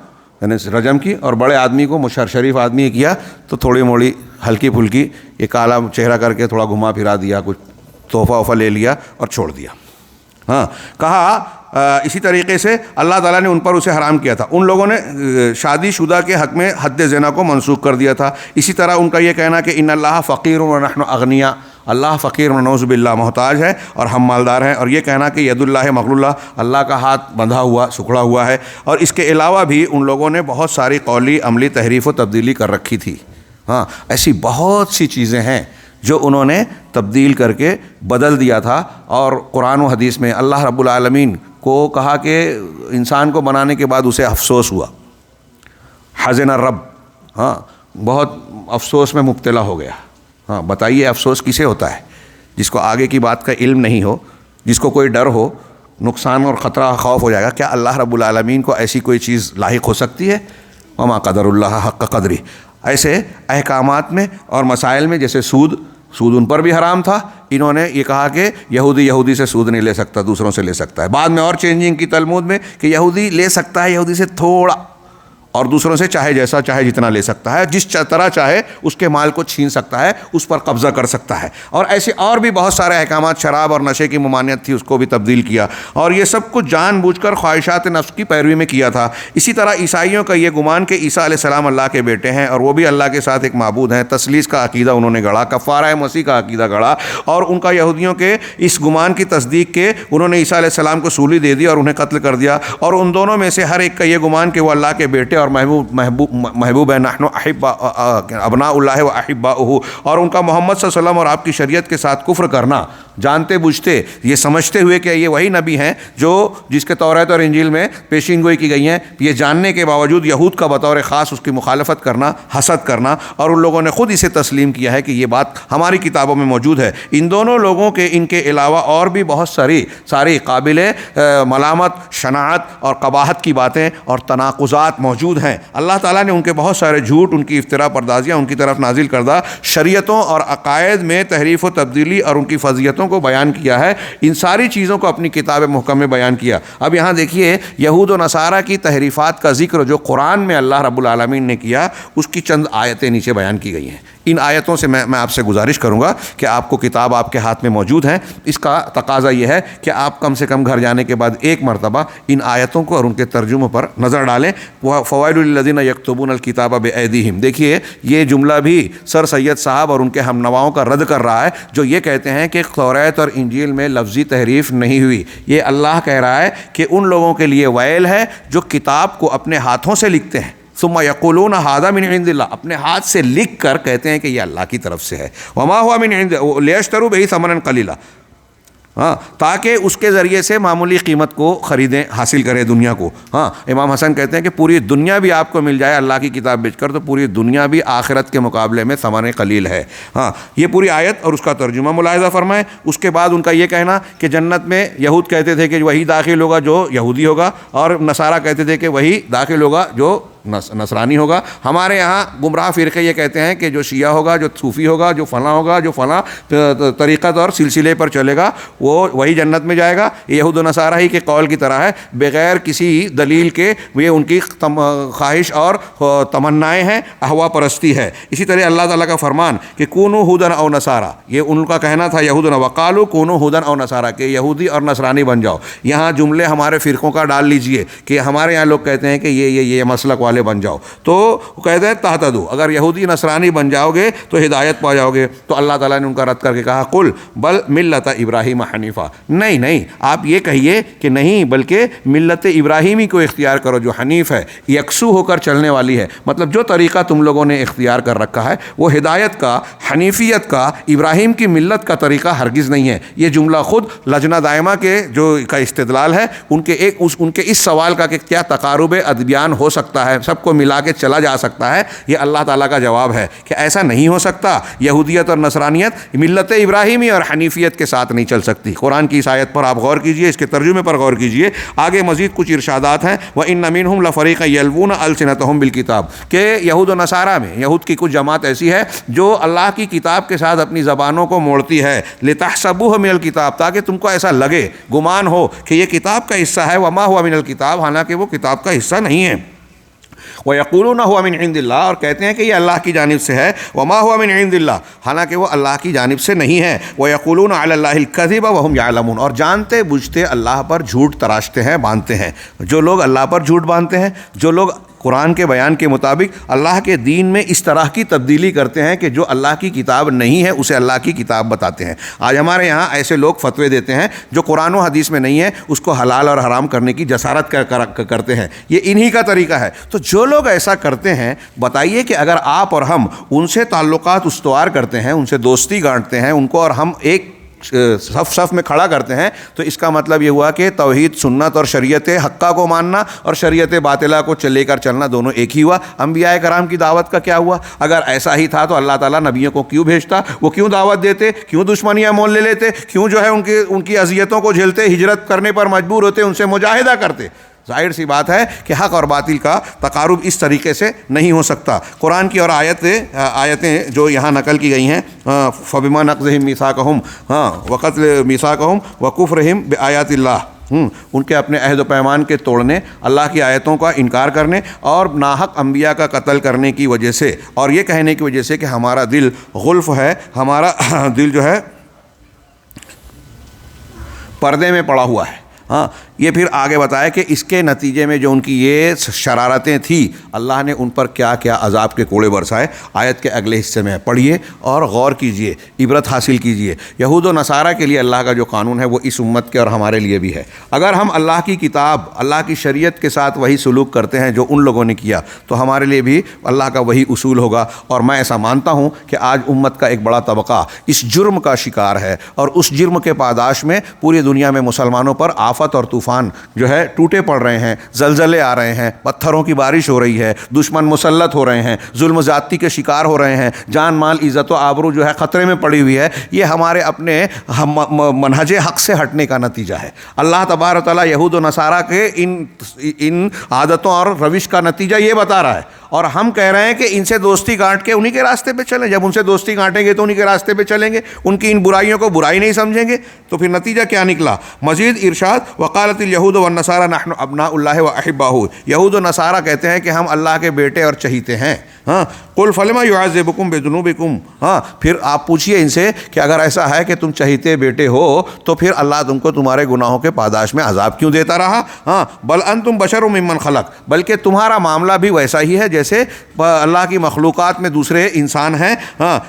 یعنی رجم کی، اور بڑے آدمی کو شریف آدمی کیا تو تھوڑی موڑی ہلکی پھلکی یہ کالا چہرہ کر کے تھوڑا گھما پھرا دیا، کچھ تحفہ لے لیا اور چھوڑ دیا. ہاں، کہا اسی طریقے سے اللہ تعالیٰ نے ان پر اسے حرام کیا تھا. ان لوگوں نے شادی شدہ کے حق میں حد زنا کو منسوخ کر دیا تھا. اسی طرح ان کا یہ کہنا کہ ان اللہ فقیر و نحن اغنیاء، اللہ فقیر و نعوذ باللہ محتاج ہے اور ہم مالدار ہیں. اور یہ کہنا کہ ید اللہ مغلولہ، اللہ کا ہاتھ بندھا ہوا سکڑا ہوا ہے. اور اس کے علاوہ بھی ان لوگوں نے بہت ساری قولی عملی تحریف و تبدیلی کر رکھی تھی. ہاں، ایسی بہت سی چیزیں ہیں جو انہوں نے تبدیل کر کے بدل دیا تھا. اور قرآن و حدیث میں اللہ رب العالمین کو کہا کہ انسان کو بنانے کے بعد اسے افسوس ہوا، حزن الرب، ہاں بہت افسوس میں مبتلا ہو گیا. ہاں بتائیے افسوس کسے ہوتا ہے؟ جس کو آگے کی بات کا علم نہیں ہو، جس کو کوئی ڈر ہو، نقصان اور خطرہ خوف ہو جائے گا. کیا اللہ رب العالمین کو ایسی کوئی چیز لاحق ہو سکتی ہے؟ وما قدر اللہ حق قدری. ایسے احکامات میں اور مسائل میں جیسے سود ان پر بھی حرام تھا، انہوں نے یہ کہا کہ یہودی سے سود نہیں لے سکتا، دوسروں سے لے سکتا ہے. بعد میں اور چینجنگ کی تلمود میں کہ یہودی لے سکتا ہے یہودی سے تھوڑا، اور دوسروں سے چاہے جیسا چاہے جتنا لے سکتا ہے، جس طرح چاہے اس کے مال کو چھین سکتا ہے، اس پر قبضہ کر سکتا ہے. اور ایسے اور بھی بہت سارے احکامات، شراب اور نشے کی ممانعت تھی، اس کو بھی تبدیل کیا. اور یہ سب کچھ جان بوجھ کر خواہشات نفس کی پیروی میں کیا تھا. اسی طرح عیسائیوں کا یہ گمان کہ عیسیٰ علیہ السلام اللہ کے بیٹے ہیں اور وہ بھی اللہ کے ساتھ ایک معبود ہیں، تثلیث کا عقیدہ انہوں نے گڑھا، کفارہ مسیح کا عقیدہ گڑھا. اور ان کا یہودیوں کے اس گمان کی تصدیق کے انہوں نے عیسیٰ علیہ السلام کو سولی دے دی اور انہیں قتل کر دیا. اور ان دونوں میں سے ہر ایک کا یہ گمان کہ وہ اللہ کے بیٹے اور محبوب ہے، نحن ابناء اللہ و احباؤہ. اور ان کا محمد صلی اللہ علیہ وسلم اور آپ کی شریعت کے ساتھ کفر کرنا، جانتے بوجھتے، یہ سمجھتے ہوئے کہ یہ وہی نبی ہیں جو جس کے توریت اور انجیل میں پیشین گوئی کی گئی ہیں، یہ جاننے کے باوجود یہود کا بطور خاص اس کی مخالفت کرنا، حسد کرنا. اور ان لوگوں نے خود اسے تسلیم کیا ہے کہ یہ بات ہماری کتابوں میں موجود ہے. ان دونوں لوگوں کے ان کے علاوہ اور بھی بہت ساری قابل ملامت، شناعت اور قباحت کی باتیں اور تناقضات موجود ہیں. اللہ تعالیٰ نے ان کے بہت سارے جھوٹ، ان کی افتراء پردازیاں، ان کی طرف نازل کردہ شریعتوں اور عقائد میں تحریف و تبدیلی اور ان کی فضیلتوں کو بیان کیا ہے. ان ساری چیزوں کو اپنی کتاب محکم میں بیان کیا. اب یہاں دیکھیے یہود و نصارہ کی تحریفات کا ذکر جو قرآن میں اللہ رب العالمین نے کیا، اس کی چند آیتیں نیچے بیان کی گئی ہیں. ان آیتوں سے میں آپ سے گزارش کروں گا کہ آپ کو کتاب آپ کے ہاتھ میں موجود ہے، اس کا تقاضا یہ ہے کہ آپ کم سے کم گھر جانے کے بعد ایک مرتبہ ان آیتوں کو اور ان کے ترجموں پر نظر ڈالیں. فوائل للذین یکتبون الکتاب بایدیہم. دیکھیے یہ جملہ بھی سر سید صاحب اور ان کے ہم نواؤں کا رد کر رہا ہے جو یہ کہتے ہیں کہ توریت اور انجیل میں لفظی تحریف نہیں ہوئی. یہ اللہ کہہ رہا ہے کہ ان لوگوں کے لیے ویل ہے جو کتاب کو اپنے ہاتھوں سے لکھتے ہیں. ثم یقولون ھذا من عند اللہ، اپنے ہاتھ سے لکھ کر کہتے ہیں کہ یہ اللہ کی طرف سے ہے. وما هو من عند لیشتروا به ثمنا قلیلا، ہاں تاکہ اس کے ذریعے سے معمولی قیمت کو خریدیں، حاصل کریں دنیا کو. ہاں امام حسن کہتے ہیں کہ پوری دنیا بھی آپ کو مل جائے اللہ کی کتاب بیچ کر تو پوری دنیا بھی آخرت کے مقابلے میں ثمن قلیل ہے. ہاں یہ پوری آیت اور اس کا ترجمہ ملاحظہ فرمائیں. اس کے بعد ان کا یہ کہنا کہ جنت میں یہود کہتے تھے کہ وہی داخل ہوگا جو یہودی ہوگا، اور نصارہ کہتے تھے کہ وہی داخل ہوگا جو نصرانی ہوگا. ہمارے یہاں گمراہ فرقے یہ کہتے ہیں کہ جو شیعہ ہوگا، جو صوفی ہوگا، جو فلاں ہوگا، جو فلاں طریقت اور سلسلے پر چلے گا وہ وہی جنت میں جائے گا. یہود و نصارہ ہی کے قول کی طرح ہے، بغیر کسی دلیل کے یہ ان کی خواہش اور تمنائیں ہیں، احوا پرستی ہے. اسی طرح اللہ تعالیٰ کا فرمان کہ کونوا ھودا او نصارا، یہ ان کا کہنا تھا یہود وقالوا کونوا ھودا او نصارا، کہ یہودی اور نصرانی بن جاؤ. یہاں جملے ہمارے فرقوں کا ڈال لیجئے کہ ہمارے یہاں لوگ کہتے ہیں کہ یہ مسلک والے بن جاؤ، تو کہتے ہیں تہتدوا، اگر یہودی نصرانی بن جاؤ گے تو ہدایت پا جاؤ گے. تو اللہ تعالیٰ نے ان کا رد کر کے کہا قل بل ملت ابراہیم حنیفہ، نہیں آپ یہ کہیے کہ نہیں، بلکہ ملت ابراہیمی کو اختیار کرو جو حنیف ہے، یکسو ہو کر چلنے والی ہے. مطلب جو طریقہ تم لوگوں نے اختیار کر رکھا ہے وہ ہدایت کا، حنیفیت کا، ابراہیم کی ملت کا طریقہ ہرگز نہیں ہے. یہ جملہ خود لجنہ دائمہ کے جو کا استدلال ہے ان کے اس سوال کا کہ کیا تقارب ادیان ہو سکتا ہے، سب کو ملا کے چلا جا سکتا ہے، یہ اللہ تعالیٰ کا جواب ہے کہ ایسا نہیں ہو سکتا. یہودیت اور نصرانیت ملت ابراہیمی اور حنیفیت کے ساتھ نہیں چل سکتی. قرآن کی اس آیت پر آپ غور کیجئے، اس کے ترجمے پر غور کیجئے. آگے مزید کچھ ارشادات ہیں. وَإِنَّ مِنْهُمْ لَفَرِيقًا يَلْوُونَ أَلْسِنَتَهُمْ بِالْكِتَابِ، کہ یہود و نصارہ میں یہود کی کچھ جماعت ایسی ہے جو اللہ کی کتاب کے ساتھ اپنی زبانوں کو موڑتی ہے. لِتَحْسَبُوهُ مِنَ الْكِتَابِ، تاکہ تم کو ایسا لگے، گمان ہو کہ یہ کتاب کا حصہ ہے. وَمَا هُوَ مِنَ الْكِتَابِ، حالانکہ وہ کتاب کا حصہ نہیں ہے. وَيَقُولُونَ هُوَ مِنْ عِنْدِ اللَّهِ، اور کہتے ہیں کہ یہ اللہ کی جانب سے ہے. وَمَا هُوَ مِنْ عِنْدِ اللَّهِ، حالانکہ وہ اللہ کی جانب سے نہیں ہے. وَيَقُولُونَ عَلَى اللَّهِ الْكَذِبَ وَهُمْ يَعْلَمُونَ، اور جانتے بوجھتے اللہ پر جھوٹ تراشتے ہیں، باندھتے ہیں. جو لوگ اللہ پر جھوٹ باندھتے ہیں، جو لوگ قرآن کے بیان کے مطابق اللہ کے دین میں اس طرح کی تبدیلی کرتے ہیں کہ جو اللہ کی کتاب نہیں ہے اسے اللہ کی کتاب بتاتے ہیں. آج ہمارے یہاں ایسے لوگ فتوے دیتے ہیں جو قرآن و حدیث میں نہیں ہے، اس کو حلال اور حرام کرنے کی جسارت کرتے ہیں. یہ انہی کا طریقہ ہے. تو جو لوگ ایسا کرتے ہیں، بتائیے کہ اگر آپ اور ہم ان سے تعلقات استوار کرتے ہیں، ان سے دوستی گانٹتے ہیں، ان کو اور ہم ایک صف میں کھڑا کرتے ہیں تو اس کا مطلب یہ ہوا کہ توحید سنت اور شریعت حقہ کو ماننا اور شریعت باطلہ کو لے کر چلنا دونوں ایک ہی ہوا۔ انبیاء کرام کی دعوت کا کیا ہوا؟ اگر ایسا ہی تھا تو اللہ تعالیٰ نبیوں کو کیوں بھیجتا؟ وہ کیوں دعوت دیتے؟ کیوں دشمنیاں مول لے لیتے؟ کیوں جو ہے ان کی اذیتوں کو جھیلتے، ہجرت کرنے پر مجبور ہوتے، ان سے مجاہدہ کرتے؟ ظاہر سی بات ہے کہ حق اور باطل کا تقارب اس طریقے سے نہیں ہو سکتا۔ قرآن کی اور آیتیں جو یہاں نقل کی گئی ہیں، فبما نقضہم میثاقہم وقتل میثاقہم وکفرہم بآیات اللہ، ان کے اپنے عہد و پیمان کے توڑنے، اللہ کی آیتوں کا انکار کرنے اور ناحق انبیاء کا قتل کرنے کی وجہ سے، اور یہ کہنے کی وجہ سے کہ ہمارا دل غلف ہے، ہمارا دل جو ہے پردے میں پڑا ہوا ہے۔ یہ پھر آگے بتایا کہ اس کے نتیجے میں جو ان کی یہ شرارتیں تھیں، اللہ نے ان پر کیا کیا عذاب کے کوڑے برسائے۔ آیت کے اگلے حصے میں پڑھیے اور غور کیجئے، عبرت حاصل کیجئے۔ یہود و نصارہ کے لیے اللہ کا جو قانون ہے وہ اس امت کے اور ہمارے لیے بھی ہے۔ اگر ہم اللہ کی کتاب، اللہ کی شریعت کے ساتھ وہی سلوک کرتے ہیں جو ان لوگوں نے کیا، تو ہمارے لیے بھی اللہ کا وہی اصول ہوگا۔ اور میں ایسا مانتا ہوں کہ آج امت کا ایک بڑا طبقہ اس جرم کا شکار ہے، اور اس جرم کے پاداش میں پوری دنیا میں مسلمانوں پر آفت اور طوفان جو ہے ٹوٹے پڑ رہے ہیں، زلزلے آ رہے ہیں، پتھروں کی بارش ہو رہی ہے، دشمن مسلط ہو رہے ہیں، ظلم و زیادتی کے شکار ہو رہے ہیں، جان مال عزت و آبرو جو ہے خطرے میں پڑی ہوئی ہے۔ یہ ہمارے اپنے منہج حق سے ہٹنے کا نتیجہ ہے۔ اللہ تبارک و تعالیٰ یہود و نصارہ کے ان عادتوں اور روش کا نتیجہ یہ بتا رہا ہے، اور ہم کہہ رہے ہیں کہ ان سے دوستی گانٹ کے انہی کے راستے پہ چلیں۔ جب ان سے دوستی گانٹیں گے تو انہی کے راستے پہ چلیں گے، ان کی ان برائیوں کو برائی نہیں سمجھیں گے، تو پھر نتیجہ کیا نکلا؟ مزید ارشاد، وقالت الیہود والنصارى نحن ابناء اللہ واحباؤہ، یہود و نصارہ کہتے ہیں کہ ہم اللہ کے بیٹے اور چہیتے ہیں۔ قل فلما يعذبكم بذنوبكم، پھر آپ پوچھئے ان سے کہ اگر ایسا ہے کہ تم چہیتے بیٹے ہو تو پھر اللہ تم کو تمہارے گناہوں کے پاداش میں عذاب کیوں دیتا رہا؟ بل انتم بشر ممن خلق، بلکہ تمہارا معاملہ بھی ویسا ہی ہے جیسے اللہ کی مخلوقات میں دوسرے انسان ہیں۔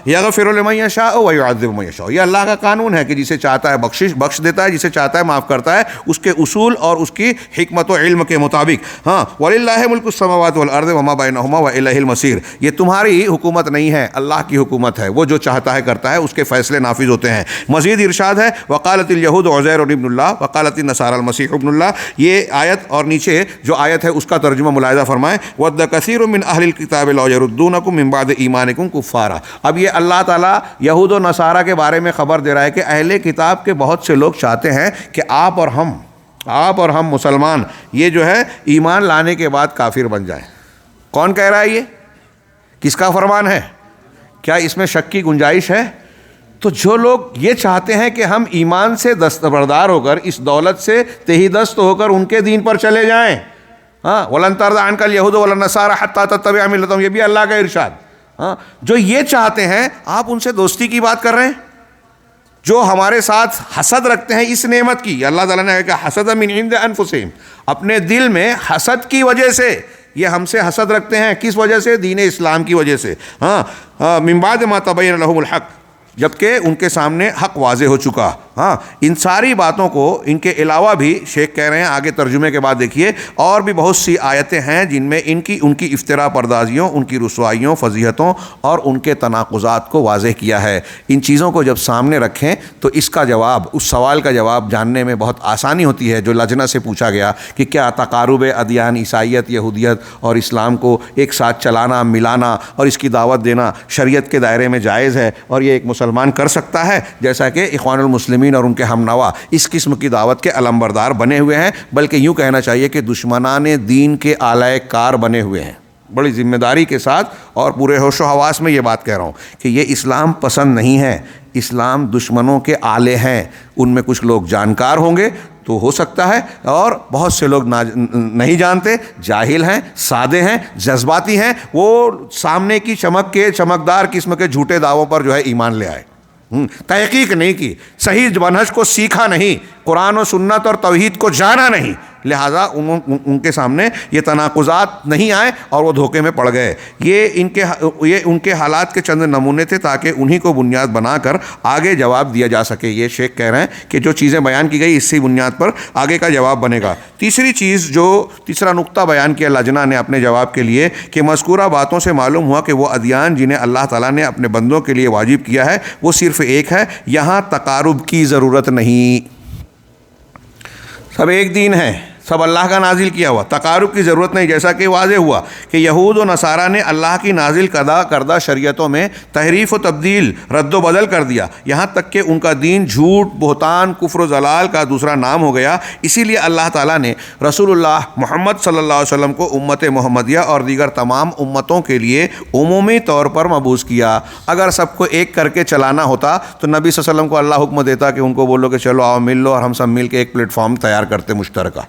یغفر لمن یشاء ویعذب من یشاء، یہ اللہ کا قانون ہے کہ جسے چاہتا ہے بخش دیتا ہے، جسے چاہتا ہے معاف کرتا ہے، اس کے اصول اور اس کی حکمت و علم کے مطابق۔ وللہ ملک السماوات والارض وما بینہما والیہ المصیر، یہ تمہاری حکومت نہیں ہے، اللہ کی حکومت ہے، وہ جو چاہتا ہے کرتا ہے، اس کے فیصلے نافذ ہوتے ہیں۔ مزید ارشاد ہے، وقالت الیہود عزیر ابن اللہ وقالت النصارى المسیح ابن اللہ، یہ آیت اور نیچے جو آیت ہے اس کا ترجمہ ملاحظہ فرمائیں، ود کثیر من اہل الکتاب لو یردونکم من بعد ایمانکم کفارا۔ اب یہ اللہ تعالیٰ یہود و نصارہ کے بارے میں خبر دے رہا ہے کہ اہل کتاب کے بہت سے لوگ چاہتے ہیں کہ آپ اور ہم مسلمان یہ جو ہے ایمان لانے کے بعد کافر بن جائیں۔ کون کہہ رہا ہے؟ یہ کس کا فرمان ہے؟ کیا اس میں شک کی گنجائش ہے؟ تو جو لوگ یہ چاہتے ہیں کہ ہم ایمان سے دستبردار ہو کر، اس دولت سے تہی دست ہو کر ان کے دین پر چلے جائیں، وَلَن تَرْضَ عَنْكَ الْيَهُودُ وَلَا النَّصَارَىٰ حَتَّىٰ تَتَّبِعَ مِلَّتَهُمْ، یہ بھی اللہ کا ارشاد۔ جو یہ چاہتے ہیں، آپ ان سے دوستی کی بات کر رہے ہیں، جو ہمارے ساتھ حسد رکھتے ہیں اس نعمت کی۔ اللہ تعالیٰ نے کہا حسد من عند انفسہم، اپنے دل میں حسد کی وجہ سے یہ ہم سے حسد رکھتے ہیں۔ کس وجہ سے؟ دین اسلام کی وجہ سے۔ من بعد ما تبین لهم الحق، جبکہ ان کے سامنے حق واضح ہو چکا۔ ان ساری باتوں کو، ان کے علاوہ بھی شیخ کہہ رہے ہیں آگے ترجمے کے بعد دیکھیے، اور بھی بہت سی آیتیں ہیں جن میں ان کی افتراء پردازیوں، ان کی رسوائیوں، فضیحتوں اور ان کے تناقضات کو واضح کیا ہے۔ ان چیزوں کو جب سامنے رکھیں تو اس کا جواب، اس سوال کا جواب جاننے میں بہت آسانی ہوتی ہے جو لجنہ سے پوچھا گیا کہ کیا تقارب ادیان، عیسائیت، یہودیت اور اسلام کو ایک ساتھ چلانا، ملانا اور اس کی دعوت دینا شریعت کے دائرے میں جائز ہے، اور یہ ایک مسلمان کر سکتا ہے؟ جیسا کہ اخوان المسلمین اور ان کے ہم نوا اس قسم کی دعوت کے علمبردار بنے ہوئے ہیں، بلکہ یوں کہنا چاہیے کہ دشمنان دین کے آلائے کار بنے ہوئے ہیں۔ بڑی ذمہ داری کے ساتھ اور پورے ہوش و حواس میں یہ بات کہہ رہا ہوں کہ یہ اسلام پسند نہیں ہے، اسلام دشمنوں کے آلے ہیں۔ ان میں کچھ لوگ جانکار ہوں گے تو ہو سکتا ہے، اور بہت سے لوگ نہیں جانتے، جاہل ہیں، سادے ہیں، جذباتی ہیں، وہ سامنے کی چمکدار قسم کے جھوٹے دعووں پر جو ہے ایمان لے آئے، تحقیق نہیں کی، صحیح منہج کو سیکھا نہیں، قرآن و سنت اور توحید کو جانا نہیں، لہٰذا ان کے سامنے یہ تناقضات نہیں آئے اور وہ دھوکے میں پڑ گئے۔ یہ ان کے حالات کے چند نمونے تھے تاکہ انہی کو بنیاد بنا کر آگے جواب دیا جا سکے۔ یہ شیخ کہہ رہے ہیں کہ جو چیزیں بیان کی گئی اسی بنیاد پر آگے کا جواب بنے گا۔ تیسرا نقطہ بیان کیا لجنہ نے اپنے جواب کے لیے کہ مذکورہ باتوں سے معلوم ہوا کہ وہ ادیان جنہیں اللہ تعالیٰ نے اپنے بندوں کے لیے واجب کیا ہے وہ صرف ایک ہے، یہاں تقارب کی ضرورت نہیں۔ سب ایک دین ہے، سب اللہ کا نازل کیا ہوا، تقارب کی ضرورت نہیں، جیسا کہ واضح ہوا کہ یہود و نصارہ نے اللہ کی نازل کردہ شریعتوں میں تحریف و تبدیل، رد و بدل کر دیا، یہاں تک کہ ان کا دین جھوٹ، بہتان، کفر و ضلال کا دوسرا نام ہو گیا۔ اسی لیے اللہ تعالیٰ نے رسول اللہ محمد صلی اللہ علیہ وسلم کو امت محمدیہ اور دیگر تمام امتوں کے لیے عمومی طور پر مبعوث کیا۔ اگر سب کو ایک کر کے چلانا ہوتا تو نبی صلی اللہ علیہ وسلم کو اللہ حکم دیتا کہ ان کو بولو کہ چلو آؤ مل لو اور ہم سب مل کے ایک پلیٹ فارم تیار کرتے مشترکہ۔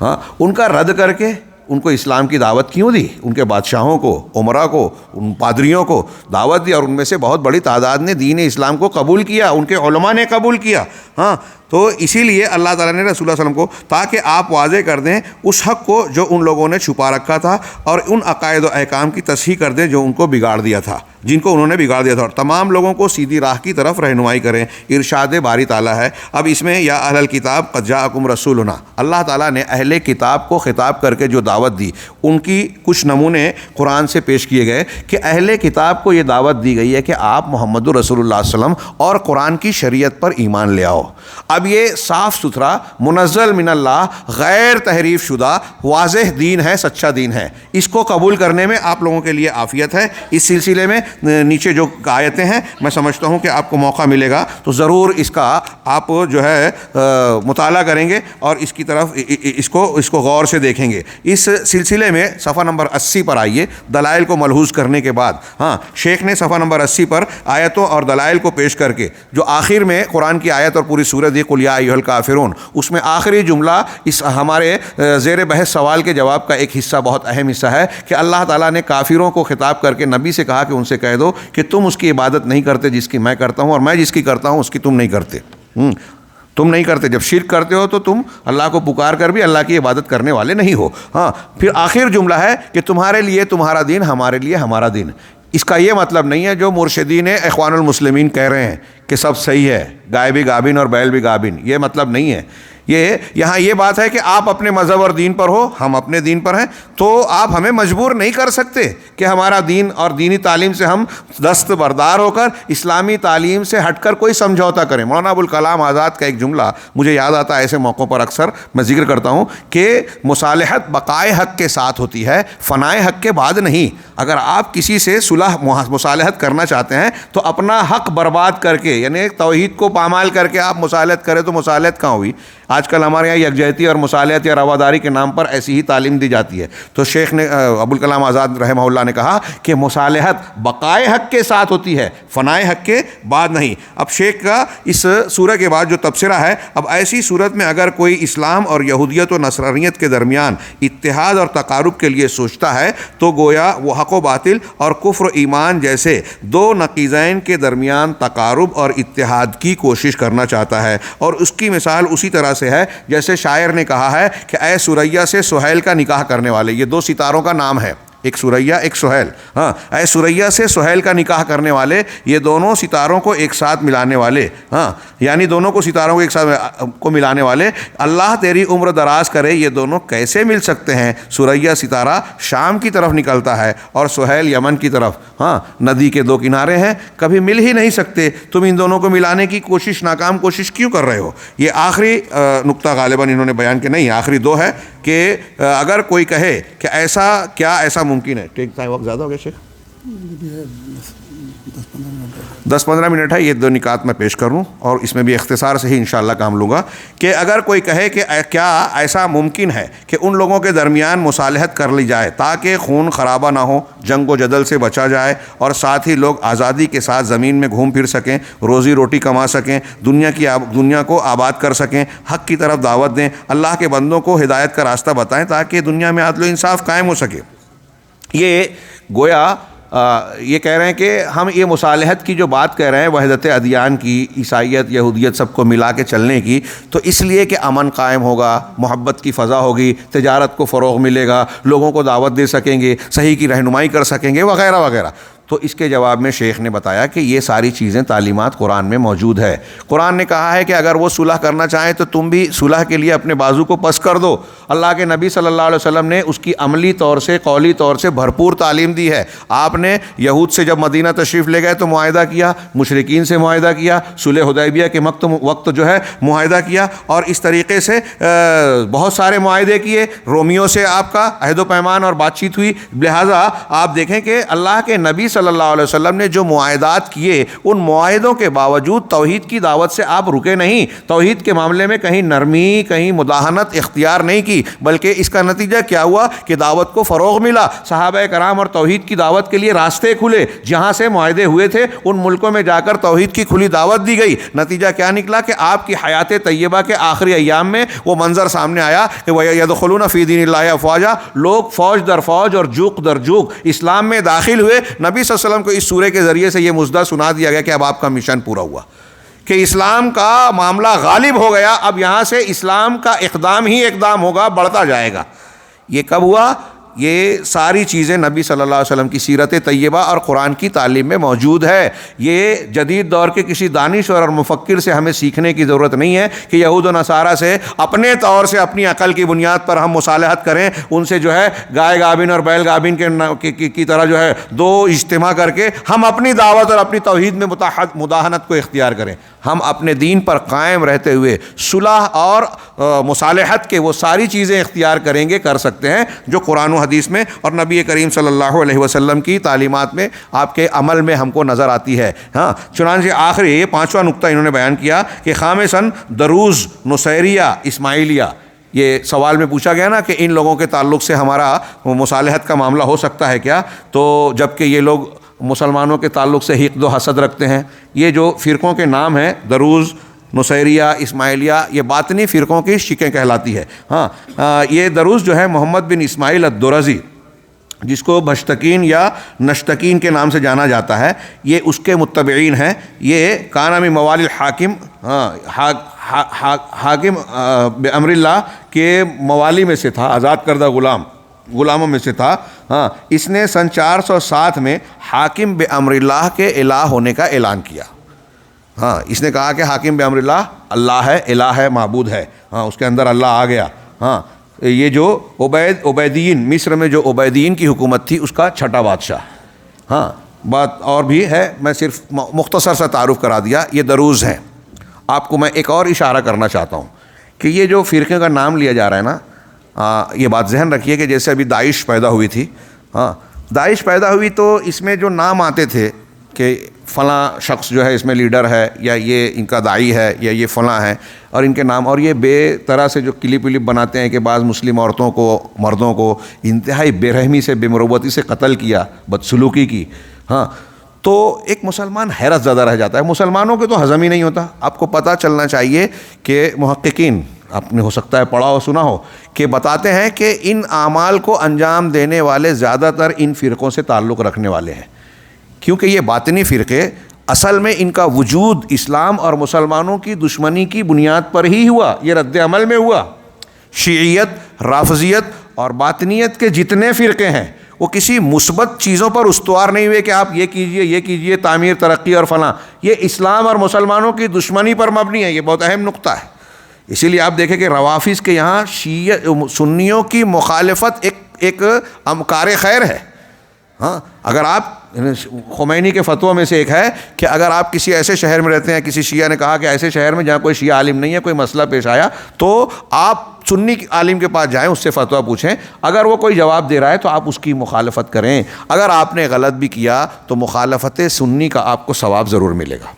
ہاں، ان کا رد کر کے ان کو اسلام کی دعوت کیوں دی؟ ان کے بادشاہوں کو، عمرا کو، ان پادریوں کو دعوت دی اور ان میں سے بہت بڑی تعداد نے دین اسلام کو قبول کیا، ان کے علماء نے قبول کیا۔ ہاں، تو اسی لیے اللہ تعالیٰ نے رسول اللہ صلی اللہ علیہ وسلم کو تاکہ آپ واضح کر دیں اس حق کو جو ان لوگوں نے چھپا رکھا تھا اور ان عقائد و احکام کی تصحیح کر دیں جو ان کو بگاڑ دیا تھا، جن کو انہوں نے بگاڑ دیا تھا، اور تمام لوگوں کو سیدھی راہ کی طرف رہنمائی کریں۔ ارشاد باری تعالیٰ ہے اب اس میں یا اہل الکتاب قد جاءکم رسولنا، اللہ تعالیٰ نے اہل کتاب کو خطاب کر کے جو دعوت دی ان کی کچھ نمونے قرآن سے پیش کیے گئے کہ اہل کتاب کو یہ دعوت دی گئی ہے کہ آپ محمد رسول اللہ صلی اللہ علیہ وسلم اور قرآن کی شریعت پر ایمان لے آؤ۔ اب یہ صاف ستھرا منزل من اللہ، غیر تحریف شدہ واضح دین ہے، سچا دین ہے، اس کو قبول کرنے میں آپ لوگوں کے لیے عافیت ہے۔ اس سلسلے میں نیچے جو آیتیں ہیں میں سمجھتا ہوں کہ آپ کو موقع ملے گا تو ضرور اس کا آپ جو ہے مطالعہ کریں گے اور اس کی طرف اس کو غور سے دیکھیں گے۔ اس سلسلے میں صفحہ نمبر 80 پر آئیے، دلائل کو ملحوظ کرنے کے بعد ہاں شیخ نے صفحہ نمبر 80 پر آیتوں اور دلائل کو پیش کر کے جو آخر میں قرآن کی آیت اور پوری سورت دی قل یا ایھا الکافرون، اس میں آخری جملہ اس ہمارے زیر بحث سوال کے جواب کا ایک حصہ، بہت اہم حصہ ہے کہ اللہ تعالیٰ نے کافروں کو خطاب کر کے نبی سے کہا کہ ان سے کہہ دو کہ تم اس کی عبادت نہیں کرتے جس کی میں کرتا ہوں، اور میں جس کی کرتا ہوں اس کی تم نہیں کرتے۔ تم نہیں کرتے، جب شرک کرتے ہو تو تم اللہ کو پکار کر بھی اللہ کی عبادت کرنے والے نہیں ہو۔ ہاں، پھر آخر جملہ ہے کہ تمہارے لیے تمہارا دین، ہمارے لیے ہمارا دین۔ اس کا یہ مطلب نہیں ہے جو مرشدین اخوان المسلمین کہہ رہے ہیں کہ سب صحیح ہے، گائے بھی گابن اور بیل بھی گابن، یہ مطلب نہیں ہے۔ یہاں یہ بات ہے کہ آپ اپنے مذہب اور دین پر ہو، ہم اپنے دین پر ہیں، تو آپ ہمیں مجبور نہیں کر سکتے کہ ہمارا دین اور دینی تعلیم سے ہم دستبردار ہو کر اسلامی تعلیم سے ہٹ کر کوئی سمجھوتا کریں۔ مولانا ابوالکلام آزاد کا ایک جملہ مجھے یاد آتا ہے ایسے موقعوں پر، اکثر میں ذکر کرتا ہوں کہ مصالحت بقائے حق کے ساتھ ہوتی ہے، فنائے حق کے بعد نہیں۔ اگر آپ کسی سے صلح مصالحت کرنا چاہتے ہیں تو اپنا حق برباد کر کے، یعنی توحید کو پامال کر کے آپ مصالحت کریں تو مصالحت کہاں ہوئی؟ آج کل ہمارے یہاں یکجہتی اور مصالحت یا رواداری کے نام پر ایسی ہی تعلیم دی جاتی ہے۔ تو شیخ نے ابوالکلام آزاد رحمہ اللہ نے کہا کہ مصالحت بقائے حق کے ساتھ ہوتی ہے، فنائے حق کے بعد نہیں۔ اب شیخ کا اس سورہ کے بعد جو تبصرہ ہے، اب ایسی صورت میں اگر کوئی اسلام اور یہودیت و نصرانیت کے درمیان اتحاد اور تقارب کے لیے سوچتا ہے تو گویا وہ حق و باطل اور کفر و ایمان جیسے دو نقیضین کے درمیان تقارب اور اتحاد کی کوشش کرنا چاہتا ہے، اور اس کی مثال اسی طرح سے ہے جیسے شاعر نے کہا ہے کہ اے سریا سے سہیل کا نکاح کرنے والے، یہ دو ستاروں کا نام ہے، ایک سریا ایک سہیل۔ ہاں، اے سریا سے سہیل کا نکاح کرنے والے، یہ دونوں ستاروں کو ایک ساتھ ملانے والے، ہاں یعنی دونوں کو ستاروں کو ایک ساتھ کو ملانے والے، اللہ تیری عمر دراز کرے، یہ دونوں کیسے مل سکتے ہیں؟ سریا ستارہ شام کی طرف نکلتا ہے اور سہیل یمن کی طرف، ہاں ندی کے دو کنارے ہیں، کبھی مل ہی نہیں سکتے، تم ان دونوں کو ملانے کی ناکام کوشش کیوں کر رہے ہو؟ یہ آخری نقطہ غالباً انہوں نے بیان کے نہیں، آخری دو ہے کہ اگر کوئی کہے کہ ایسا ممکن ہے۔ ٹھیک ٹائم وقت زیادہ ہو گیا شیخ؟ 10-15 منٹ ہے، یہ دو نکات میں پیش کروں اور اس میں بھی اختصار سے ہی انشاءاللہ کام لوں گا کہ اگر کوئی کہے کہ کیا ایسا ممکن ہے کہ ان لوگوں کے درمیان مصالحت کر لی جائے تاکہ خون خرابہ نہ ہو، جنگ و جدل سے بچا جائے اور ساتھ ہی لوگ آزادی کے ساتھ زمین میں گھوم پھر سکیں، روزی روٹی کما سکیں، دنیا کو آباد کر سکیں، حق کی طرف دعوت دیں، اللہ کے بندوں کو ہدایت کا راستہ بتائیں تاکہ دنیا میں عدل و انصاف قائم ہو سکے۔ یہ گویا یہ کہہ رہے ہیں کہ ہم یہ مصالحت کی جو بات کہہ رہے ہیں، وحدت ادیان کی، عیسائیت یہودیت سب کو ملا کے چلنے کی، تو اس لیے کہ امن قائم ہوگا، محبت کی فضا ہوگی، تجارت کو فروغ ملے گا، لوگوں کو دعوت دے سکیں گے، صحیح کی رہنمائی کر سکیں گے، وغیرہ وغیرہ۔ تو اس کے جواب میں شیخ نے بتایا کہ یہ ساری چیزیں تعلیمات قرآن میں موجود ہے۔ قرآن نے کہا ہے کہ اگر وہ صلح کرنا چاہیں تو تم بھی صلح کے لیے اپنے بازو کو پس کر دو۔ اللہ کے نبی صلی اللہ علیہ وسلم نے اس کی عملی طور سے، قولی طور سے بھرپور تعلیم دی ہے۔ آپ نے یہود سے جب مدینہ تشریف لے گئے تو معاہدہ کیا، مشرکین سے معاہدہ کیا، صلح حدیبیہ کے وقت جو ہے معاہدہ کیا، اور اس طریقے سے بہت سارے معاہدے کیے۔ رومیوں سے آپ کا عہد و پیمان اور بات چیت ہوئی۔ لہٰذا آپ دیکھیں کہ اللہ کے نبی صلی اللہ علیہ وسلم نے جو معاہدات کیے، ان معاہدوں کے باوجود توحید کی دعوت سے آپ رکے نہیں۔ توحید کے معاملے میں کہیں نرمی، کہیں مداہنت اختیار نہیں کی، بلکہ اس کا نتیجہ کیا ہوا کہ دعوت کو فروغ ملا، صحابہ کرام اور توحید کی دعوت کے لیے راستے کھلے۔ جہاں سے معاہدے ہوئے تھے ان ملکوں میں جا کر توحید کی کھلی دعوت دی گئی۔ نتیجہ کیا نکلا کہ آپ کی حیات طیبہ کے آخری ایام میں وہ منظر سامنے آیا کہ وَيَدْخُلُونَ فِي دِينِ اللَّهِ أَفْوَاجًا، لوگ فوج در فوج اور جوق در جوق اسلام میں داخل ہوئے۔ نبی صلی اللہ علیہ وسلم کو اس سورے کے ذریعے سے یہ مژدہ سنا دیا گیا کہ اب آپ کا مشن پورا ہوا، کہ اسلام کا معاملہ غالب ہو گیا، اب یہاں سے اسلام کا اقدام ہی اقدام ہوگا، بڑھتا جائے گا۔ یہ کب ہوا؟ یہ ساری چیزیں نبی صلی اللہ علیہ وسلم کی سیرت طیبہ اور قرآن کی تعلیم میں موجود ہے۔ یہ جدید دور کے کسی دانشور اور مفکر سے ہمیں سیکھنے کی ضرورت نہیں ہے کہ یہود و نصارہ سے اپنے طور سے اپنی عقل کی بنیاد پر ہم مصالحت کریں، ان سے جو ہے گائے گابن اور بیل گابن کی طرح جو ہے دو اجتماع کر کے ہم اپنی دعوت اور اپنی توحید میں مداہنت کو اختیار کریں۔ ہم اپنے دین پر قائم رہتے ہوئے صلح اور مصالحت کے وہ ساری چیزیں اختیار کریں گے، کر سکتے ہیں جو قرآن و حدیث میں اور نبی کریم صلی اللہ علیہ وسلم کی تعلیمات میں، آپ کے عمل میں ہم کو نظر آتی ہے۔ ہاں، چنانچہ آخری 5واں نقطہ انہوں نے بیان کیا کہ خامساً دروز نصیریہ اسماعیلیہ۔ یہ سوال میں پوچھا گیا نا کہ ان لوگوں کے تعلق سے ہمارا مصالحت کا معاملہ ہو سکتا ہے کیا؟ تو جبکہ یہ لوگ مسلمانوں کے تعلق سے حقد و حسد رکھتے ہیں۔ یہ جو فرقوں کے نام ہیں، دروز، نصیریہ، اسماعیلیہ، یہ باطنی فرقوں کی شکیں کہلاتی ہے۔ ہاں، یہ دروز جو ہے محمد بن اسماعیل الدرزی، جس کو بشتکین یا نشتکین کے نام سے جانا جاتا ہے، یہ اس کے متبعین ہیں۔ یہ کان من موالی الحاکم، حاکم بامر اللہ کے موالی میں سے تھا، آزاد کردہ غلاموں میں سے تھا۔ ہاں، اس نے سن 407 میں حاکم بامر اللہ کے الہ ہونے کا اعلان کیا۔ ہاں، اس نے کہا کہ حاکم بامر اللہ اللہ ہے، الہ ہے، معبود ہے۔ ہاں، اس کے اندر اللہ آ گیا۔ ہاں، یہ جو عبیدین، مصر میں جو عبیدین کی حکومت تھی، اس کا چھٹا بادشاہ۔ ہاں، بات اور بھی ہے، میں صرف مختصر سا تعارف کرا دیا۔ یہ دروز ہیں۔ آپ کو میں ایک اور اشارہ کرنا چاہتا ہوں کہ یہ جو فرقے کا نام لیا جا رہا ہے نا، یہ بات ذہن رکھیے کہ جیسے ابھی داعش پیدا ہوئی تھی۔ ہاں، داعش پیدا ہوئی تو اس میں جو نام آتے تھے کہ فلاں شخص جو ہے اس میں لیڈر ہے، یا یہ ان کا داعی ہے، یا یہ فلاں ہے، اور ان کے نام، اور یہ بے طرح سے جو کلپ بناتے ہیں کہ بعض مسلم عورتوں کو، مردوں کو انتہائی بے رحمی سے، بے مروتی سے قتل کیا، بدسلوکی کی۔ ہاں، تو ایک مسلمان حیرت زدہ رہ جاتا ہے۔ مسلمانوں کے تو ہضم ہی نہیں ہوتا۔ آپ کو پتہ چلنا چاہیے کہ محققین، آپ نے ہو سکتا ہے پڑھا ہو، سنا ہو، کہ بتاتے ہیں کہ ان اعمال کو انجام دینے والے زیادہ تر ان فرقوں سے تعلق رکھنے والے ہیں، کیونکہ یہ باطنی فرقے اصل میں ان کا وجود اسلام اور مسلمانوں کی دشمنی کی بنیاد پر ہی ہوا، یہ رد عمل میں ہوا۔ شیعیت، رافضیت اور باطنیت کے جتنے فرقے ہیں وہ کسی مثبت چیزوں پر استوار نہیں ہوئے کہ آپ یہ کیجئے، یہ کیجئے، تعمیر، ترقی اور فلاں۔ یہ اسلام اور مسلمانوں کی دشمنی پر مبنی ہے۔ یہ بہت اہم نقطہ ہے۔ اسی لیے آپ دیکھیں کہ روافظ کے یہاں سنیوں کی مخالفت ایک امکار خیر ہے۔ ہاں، اگر آپ، خمینی کے فتویٰ میں سے ایک ہے کہ اگر آپ کسی ایسے شہر میں رہتے ہیں، کسی شیعہ نے کہا کہ ایسے شہر میں جہاں کوئی شیعہ عالم نہیں ہے، کوئی مسئلہ پیش آیا تو آپ سنی عالم کے پاس جائیں، اس سے فتویٰ پوچھیں، اگر وہ کوئی جواب دے رہا ہے تو آپ اس کی مخالفت کریں۔ اگر آپ نے غلط بھی کیا تو مخالفت سنی کا آپ کو ثواب ضرور ملے گا۔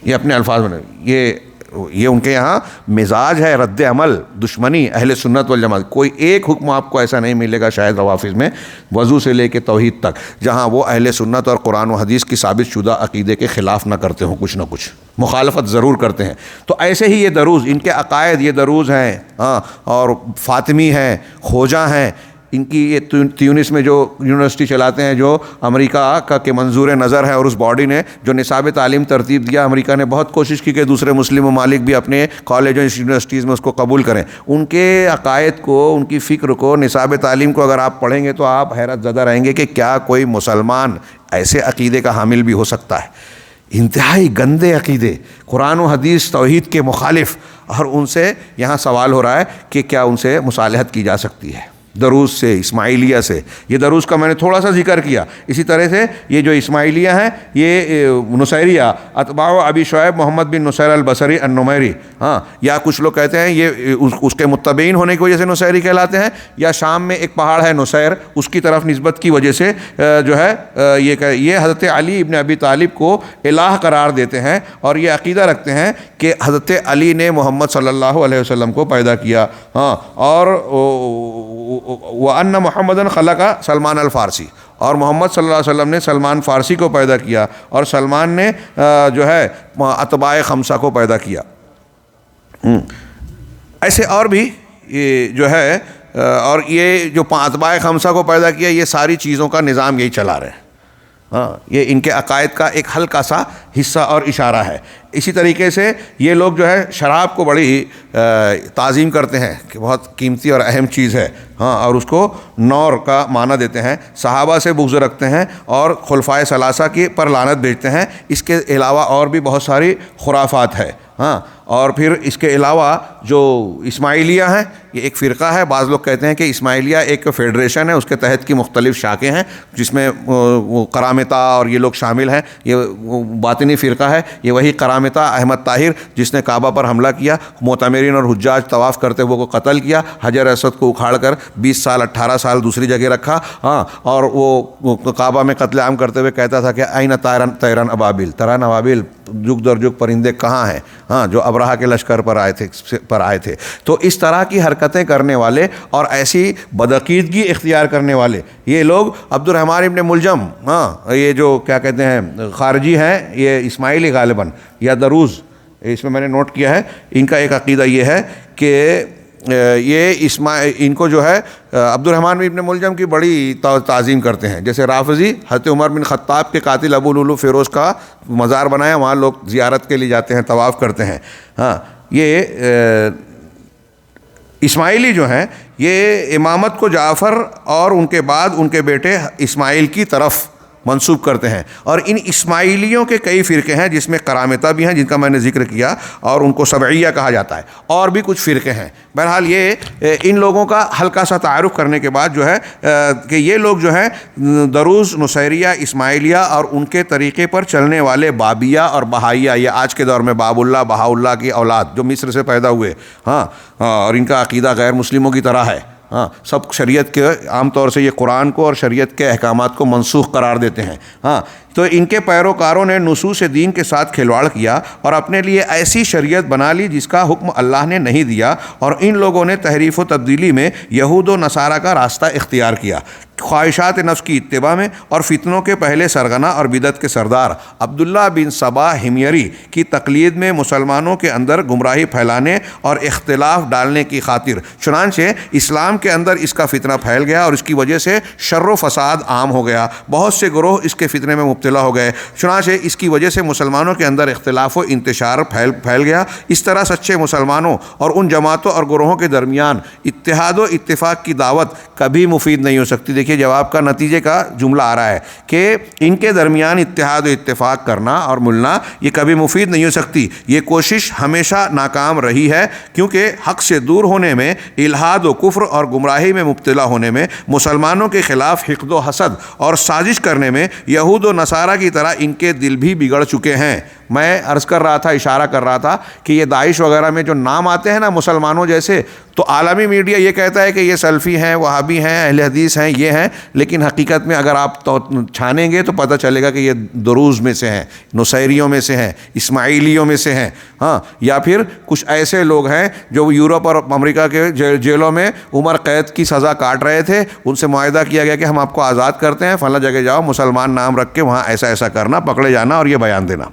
یہ اپنے الفاظ میں، یہ ان کے یہاں مزاج ہے، رد عمل، دشمنی اہل سنت والجماعت۔ کوئی ایک حکم آپ کو ایسا نہیں ملے گا شاید روافظ میں، وضو سے لے کے توحید تک، جہاں وہ اہل سنت اور قرآن و حدیث کی ثابت شدہ عقیدے کے خلاف نہ کرتے ہوں، کچھ نہ کچھ مخالفت ضرور کرتے ہیں۔ تو ایسے ہی یہ دروز، ان کے عقائد، یہ دروز ہیں، ہاں، اور فاطمی ہیں، خوجہ ہیں، ان کی یہ تیونس میں جو یونیورسٹی چلاتے ہیں جو امریکہ کا کے منظور نظر ہے، اور اس باڈی نے جو نصاب تعلیم ترتیب دیا، امریکہ نے بہت کوشش کی کہ دوسرے مسلم ممالک بھی اپنے کالج اور یونیورسٹیز میں اس کو قبول کریں. ان کے عقائد کو، ان کی فکر کو، نصاب تعلیم کو اگر آپ پڑھیں گے تو آپ حیرت زدہ رہیں گے کہ کیا کوئی مسلمان ایسے عقیدے کا حامل بھی ہو سکتا ہے. انتہائی گندے عقیدے، قرآن و حدیث توحید کے مخالف، اور ان سے یہاں سوال ہو رہا ہے کہ کیا ان سے مصالحت کی جا سکتی ہے. دروز سے، اسماعیلیہ سے، یہ دروز کا میں نے تھوڑا سا ذکر کیا. اسی طرح سے یہ جو اسماعیلیہ ہیں، یہ نصیریہ، اتباع ابی شعیب محمد بن نصیر البصری النمیری، ہاں، یا کچھ لوگ کہتے ہیں یہ اس کے متبعین ہونے کی وجہ سے نصیری کہلاتے ہیں، یا شام میں ایک پہاڑ ہے نصیر، اس کی طرف نسبت کی وجہ سے جو ہے یہ حضرت علی ابن ابی طالب کو الہ قرار دیتے ہیں، اور یہ عقیدہ رکھتے ہیں کہ حضرت علی نے محمد صلی اللہ علیہ وسلم کو پیدا کیا. ہاں، اور وَأَنَّ مُحَمَّدًا خَلَقَ سلمان الفارسی، اور محمد صلی اللہ علیہ وسلم نے سلمان فارسی کو پیدا کیا، اور سلمان نے جو ہے اتباع خمسہ کو پیدا کیا. ایسے اور بھی یہ جو ہے، اور یہ جو اتباع خمسہ کو پیدا کیا، یہ ساری چیزوں کا نظام یہی چلا رہے ہیں. ہاں، یہ ان کے عقائد کا ایک ہلکا سا حصہ اور اشارہ ہے. اسی طریقے سے یہ لوگ جو ہے شراب کو بڑی تعظیم کرتے ہیں کہ بہت قیمتی اور اہم چیز ہے. ہاں، اور اس کو نور کا معنی دیتے ہیں. صحابہ سے بغض رکھتے ہیں اور خلفائے ثلاثہ کی پر لعنت بھیجتے ہیں. اس کے علاوہ اور بھی بہت ساری خرافات ہے. ہاں، اور پھر اس کے علاوہ جو اسماعیلیہ ہیں، یہ ایک فرقہ ہے. بعض لوگ کہتے ہیں کہ اسماعیلیہ ایک فیڈریشن ہے، اس کے تحت کی مختلف شاخیں ہیں جس میں کرامتہ اور یہ لوگ شامل ہیں. یہ باطنی فرقہ ہے. یہ وہی کرامتہ احمد طاہر جس نے کعبہ پر حملہ کیا، معتمرین اور حجاج طواف کرتے ہوئے کو قتل کیا، حجر اسود کو اکھاڑ کر 20 سال 18 سال دوسری جگہ رکھا. ہاں، اور وہ کعبہ میں قتل عام کرتے ہوئے کہتا تھا کہ این طیران ابابیل، تران ابابیل، جگ در جگ پرندے کہاں ہیں، ہاں، جو ابرہہ کے لشکر پر آئے تھے. تو اس طرح کی حرکتیں کرنے والے اور ایسی بدعقیدگی اختیار کرنے والے یہ لوگ عبد الرحمن ابن ملجم، ہاں، یہ جو کیا کہتے ہیں خارجی ہیں، یہ اسماعیلی غالباً یا دروز، اس میں نے نوٹ کیا ہے. ان کا ایک عقیدہ یہ ہے کہ یہ ان کو جو ہے عبد الرحمن ابن ملجم کی بڑی تعظیم کرتے ہیں. جیسے رافضی حضرت عمر بن خطاب کے قاتل ابو لولو فیروز کا مزار بنایا، وہاں لوگ زیارت کے لیے جاتے ہیں، طواف کرتے ہیں. ہاں، یہ اسماعیلی جو ہیں یہ امامت کو جعفر اور ان کے بعد ان کے بیٹے اسماعیل کی طرف منسوب کرتے ہیں. اور ان اسماعیلیوں کے کئی فرقے ہیں جس میں کرامتہ بھی ہیں جن کا میں نے ذکر کیا، اور ان کو سبعیہ کہا جاتا ہے، اور بھی کچھ فرقے ہیں. بہرحال یہ ان لوگوں کا ہلکا سا تعارف کرنے کے بعد جو ہے کہ یہ لوگ جو ہیں دروز، نصیریہ، اسماعیلیہ اور ان کے طریقے پر چلنے والے بابیہ اور بہائیہ، یہ آج کے دور میں باب اللہ، بہا اللہ کی اولاد جو مصر سے پیدا ہوئے. ہاں، اور ان کا عقیدہ غیر مسلموں کی طرح ہے. ہاں، سب شریعت کے عام طور سے یہ قرآن کو اور شریعت کے احکامات کو منسوخ قرار دیتے ہیں. ہاں، تو ان کے پیروکاروں نے نصوص دین کے ساتھ کھلواڑ کیا اور اپنے لیے ایسی شریعت بنا لی جس کا حکم اللہ نے نہیں دیا، اور ان لوگوں نے تحریف و تبدیلی میں یہود و نصارہ کا راستہ اختیار کیا، خواہشات نفس کی اتباع میں، اور فتنوں کے پہلے سرغنہ اور بدعت کے سردار عبداللہ بن سبا حمیری کی تقلید میں مسلمانوں کے اندر گمراہی پھیلانے اور اختلاف ڈالنے کی خاطر. چنانچہ اسلام کے اندر اس کا فتنہ پھیل گیا اور اس کی وجہ سے شر و فساد عام ہو گیا. بہت سے گروہ اس کے فتنے میں مبتلا ہو گئے. چنانچہ اس کی وجہ سے مسلمانوں کے اندر اختلاف و انتشار پھیل گیا. اس طرح سچے مسلمانوں اور ان جماعتوں اور گروہوں کے درمیان اتحاد و اتفاق کی دعوت کبھی مفید نہیں ہو سکتی. دیکھیے جواب کا نتیجے کا جملہ آ رہا ہے کہ ان کے درمیان اتحاد و اتفاق کرنا اور ملنا یہ کبھی مفید نہیں ہو سکتی. یہ کوشش ہمیشہ ناکام رہی ہے، کیونکہ حق سے دور ہونے میں، الحاد و کفر اور گمراہی میں مبتلا ہونے میں، مسلمانوں کے خلاف حقد و حسد اور سازش کرنے میں یہود و نصارہ کی طرح ان کے دل بھی بگڑ چکے ہیں. میں عرض کر رہا تھا، اشارہ کر رہا تھا کہ یہ داعش وغیرہ میں جو نام آتے ہیں نا مسلمانوں جیسے، تو عالمی میڈیا یہ کہتا ہے کہ یہ سلفی ہیں، وہابی ہیں، اہل حدیث ہیں، یہ ہیں، لیکن حقیقت میں اگر آپ چھانیں گے تو پتہ چلے گا کہ یہ دروز میں سے ہیں، نصیریوں میں سے ہیں، اسماعیلیوں میں سے ہیں. ہاں، یا پھر کچھ ایسے لوگ ہیں جو یورپ اور امریکہ کے جیلوں میں عمر قید کی سزا کاٹ رہے تھے، ان سے معاہدہ کیا گیا کہ ہم آپ کو آزاد کرتے ہیں، فلاں جگہ جاؤ، مسلمان نام رکھ کے وہاں ایسا ایسا کرنا، پکڑے جانا اور یہ بیان دینا.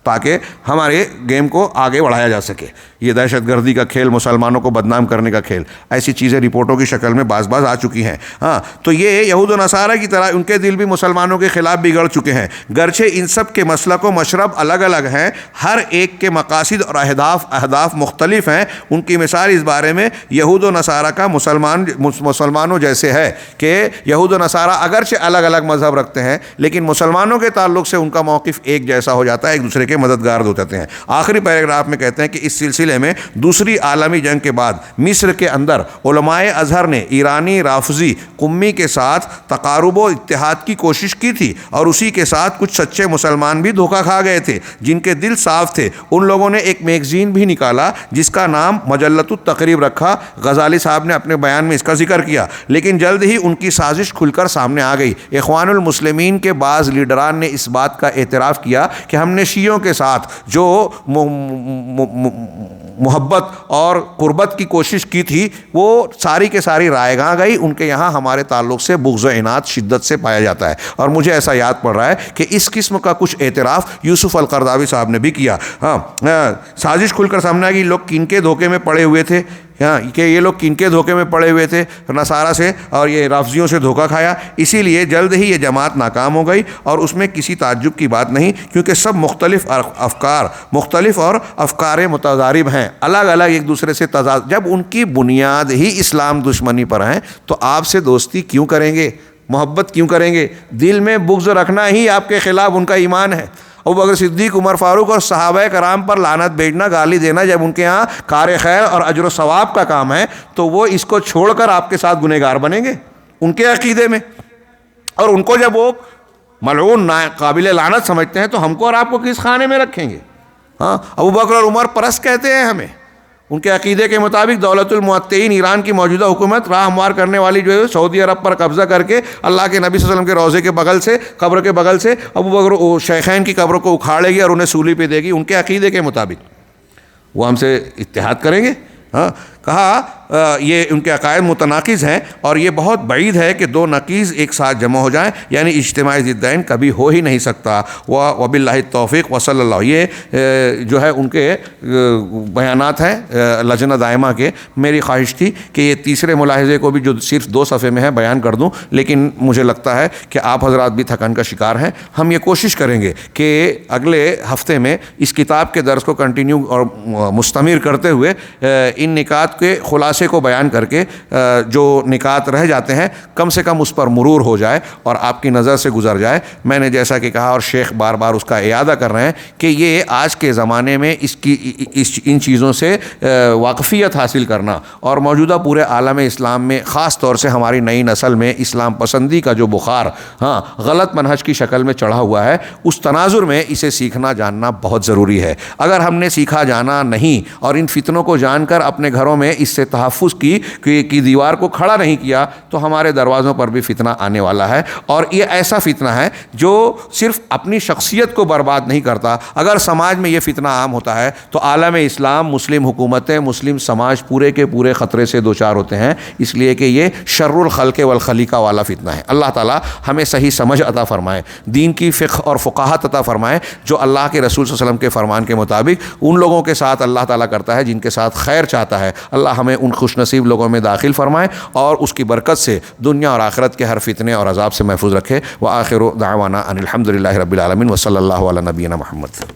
تاکہ ہمارے گیم کو آگے بڑھایا جا سکے. یہ دہشت گردی کا کھیل، مسلمانوں کو بدنام کرنے کا کھیل، ایسی چیزیں رپورٹوں کی شکل میں بعض آ چکی ہیں. ہاں تو یہ یہود و نصارہ کی طرح ان کے دل بھی مسلمانوں کے خلاف بگڑ چکے ہیں. گرچہ ان سب کے مسلک و مشرب الگ الگ ہیں، ہر ایک کے مقاصد اور اہداف مختلف ہیں. ان کی مثال اس بارے میں یہود و نصارہ کا مسلمانوں جیسے ہے کہ یہود و نصارہ اگرچہ الگ الگ مذہب رکھتے ہیں لیکن مسلمانوں کے تعلق سے ان کا موقف ایک جیسا ہو جاتا ہے، ایک دوسرے کے مددگار ہو جاتے ہیں. آخری پیراگراف میں کہتے ہیں کہ اس سلسلے میں دوسری عالمی جنگ کے بعد مصر کے اندر علماء ازہر نے ایرانی رافضی قمی کے ساتھ تقارب و اتحاد کی کوشش کی تھی، اور اسی کے ساتھ کچھ سچے مسلمان بھی دھوکہ کھا گئے تھے جن کے دل صاف تھے. ان لوگوں نے ایک میگزین بھی نکالا جس کا نام مجلۃ التقریب رکھا. غزالی صاحب نے اپنے بیان میں اس کا ذکر کیا، لیکن جلد ہی ان کی سازش کھل کر سامنے آ گئی. اخوان المسلمین کے بعض لیڈران نے اس بات کا اعتراف کیا کہ ہم نے شیعوں کے ساتھ جو محبت اور قربت کی کوشش کی تھی وہ ساری کے ساری رائے گاں گئی. ان کے یہاں ہمارے تعلق سے بغض و عناد شدت سے پایا جاتا ہے. اور مجھے ایسا یاد پڑ رہا ہے کہ اس قسم کا کچھ اعتراف یوسف القرضاوی صاحب نے بھی کیا. سازش کھل کر سامنے آ گئی. لوگ کن کے دھوکے میں پڑے ہوئے تھے کہ یہ لوگ کن کے دھوکے میں پڑے ہوئے تھے؟ نصارہ سے اور یہ رافضیوں سے دھوکہ کھایا. اسی لیے جلد ہی یہ جماعت ناکام ہو گئی، اور اس میں کسی تعجب کی بات نہیں، کیونکہ سب مختلف اور افکار متضارب ہیں، الگ الگ ایک دوسرے سے تضاد. جب ان کی بنیاد ہی اسلام دشمنی پر ہیں تو آپ سے دوستی کیوں کریں گے، محبت کیوں کریں گے؟ دل میں بغض رکھنا ہی آپ کے خلاف ان کا ایمان ہے. ابوبکر صدیق، عمر فاروق اور صحابہ کرام پر لعنت بھیجنا، گالی دینا جب ان کے ہاں کار خیر اور اجر و ثواب کا کام ہے تو وہ اس کو چھوڑ کر آپ کے ساتھ گنہگار بنیں گے ان کے عقیدے میں. اور ان کو جب وہ ملعون قابل لعنت سمجھتے ہیں تو ہم کو اور آپ کو کس خانے میں رکھیں گے؟ ہاں ابوبکر اور عمر پرست کہتے ہیں ہمیں. ان کے عقیدے کے مطابق دولت المعطئین، ایران کی موجودہ حکومت راہ ہموار کرنے والی جو ہے سعودی عرب پر قبضہ کر کے اللہ کے نبی صلی اللہ علیہ وسلم کے روضے کے بغل سے، قبر کے بغل سے ابوبکر شیخین کی قبروں کو اکھاڑے گی اور انہیں سولی پہ دے گی. ان کے عقیدے کے مطابق وہ ہم سے اتحاد کریں گے. ہاں کہا یہ ان کے عقائد متناقض ہیں اور یہ بہت بعید ہے کہ دو نقیض ایک ساتھ جمع ہو جائیں، یعنی اجتماعی ضدین کبھی ہو ہی نہیں سکتا. وباللہ التوفیق وصلی اللہ. یہ جو ہے ان کے بیانات ہیں لجنہ دائمہ کے. میری خواہش تھی کہ یہ تیسرے ملاحظے کو بھی جو صرف 2 صفحے میں ہے بیان کر دوں، لیکن مجھے لگتا ہے کہ آپ حضرات بھی تھکن کا شکار ہیں. ہم یہ کوشش کریں گے کہ اگلے ہفتے میں اس کتاب کے درس کو کنٹینیو اور مستمر کرتے ہوئے ان نکات کے خلاصے کو بیان کر کے جو نکات رہ جاتے ہیں کم سے کم اس پر مرور ہو جائے اور آپ کی نظر سے گزر جائے. میں نے جیسا کہ کہا اور شیخ بار بار اس کا اعادہ کر رہے ہیں کہ یہ آج کے زمانے میں ان چیزوں سے واقفیت حاصل کرنا اور موجودہ پورے عالم اسلام میں خاص طور سے ہماری نئی نسل میں اسلام پسندی کا جو بخار غلط منہج کی شکل میں چڑھا ہوا ہے، اس تناظر میں اسے سیکھنا جاننا بہت ضروری ہے. اگر ہم نے سیکھا جانا نہیں اور ان فتنوں کو جان کر اپنے گھروں میں اس سے تحفظ کی دیوار کو کھڑا نہیں کیا تو ہمارے دروازوں پر بھی فتنہ آنے والا ہے. اور یہ ایسا فتنہ ہے جو صرف اپنی شخصیت کو برباد نہیں کرتا. اگر سماج میں یہ فتنہ عام ہوتا ہے تو عالم اسلام، مسلم حکومتیں، مسلم سماج پورے کے پورے خطرے سے دوچار ہوتے ہیں، اس لیے کہ یہ شر الخلق والخلیقہ والا فتنہ ہے. اللہ تعالیٰ ہمیں صحیح سمجھ عطا فرمائے، دین کی فقہ اور فقاہت عطا فرمائے جو اللہ کے رسول صلی اللہ علیہ وسلم کے فرمان کے مطابق ان لوگوں کے ساتھ اللہ تعالیٰ کرتا ہے جن کے ساتھ خیر چاہتا ہے. اللہ ہمیں ان خوش نصیب لوگوں میں داخل فرمائے اور اس کی برکت سے دنیا اور آخرت کے ہر فتنے اور عذاب سے محفوظ رکھے. وآخر دعوانا ان الحمد للہ رب العالمین وصلی اللہ علی نبینا محمد.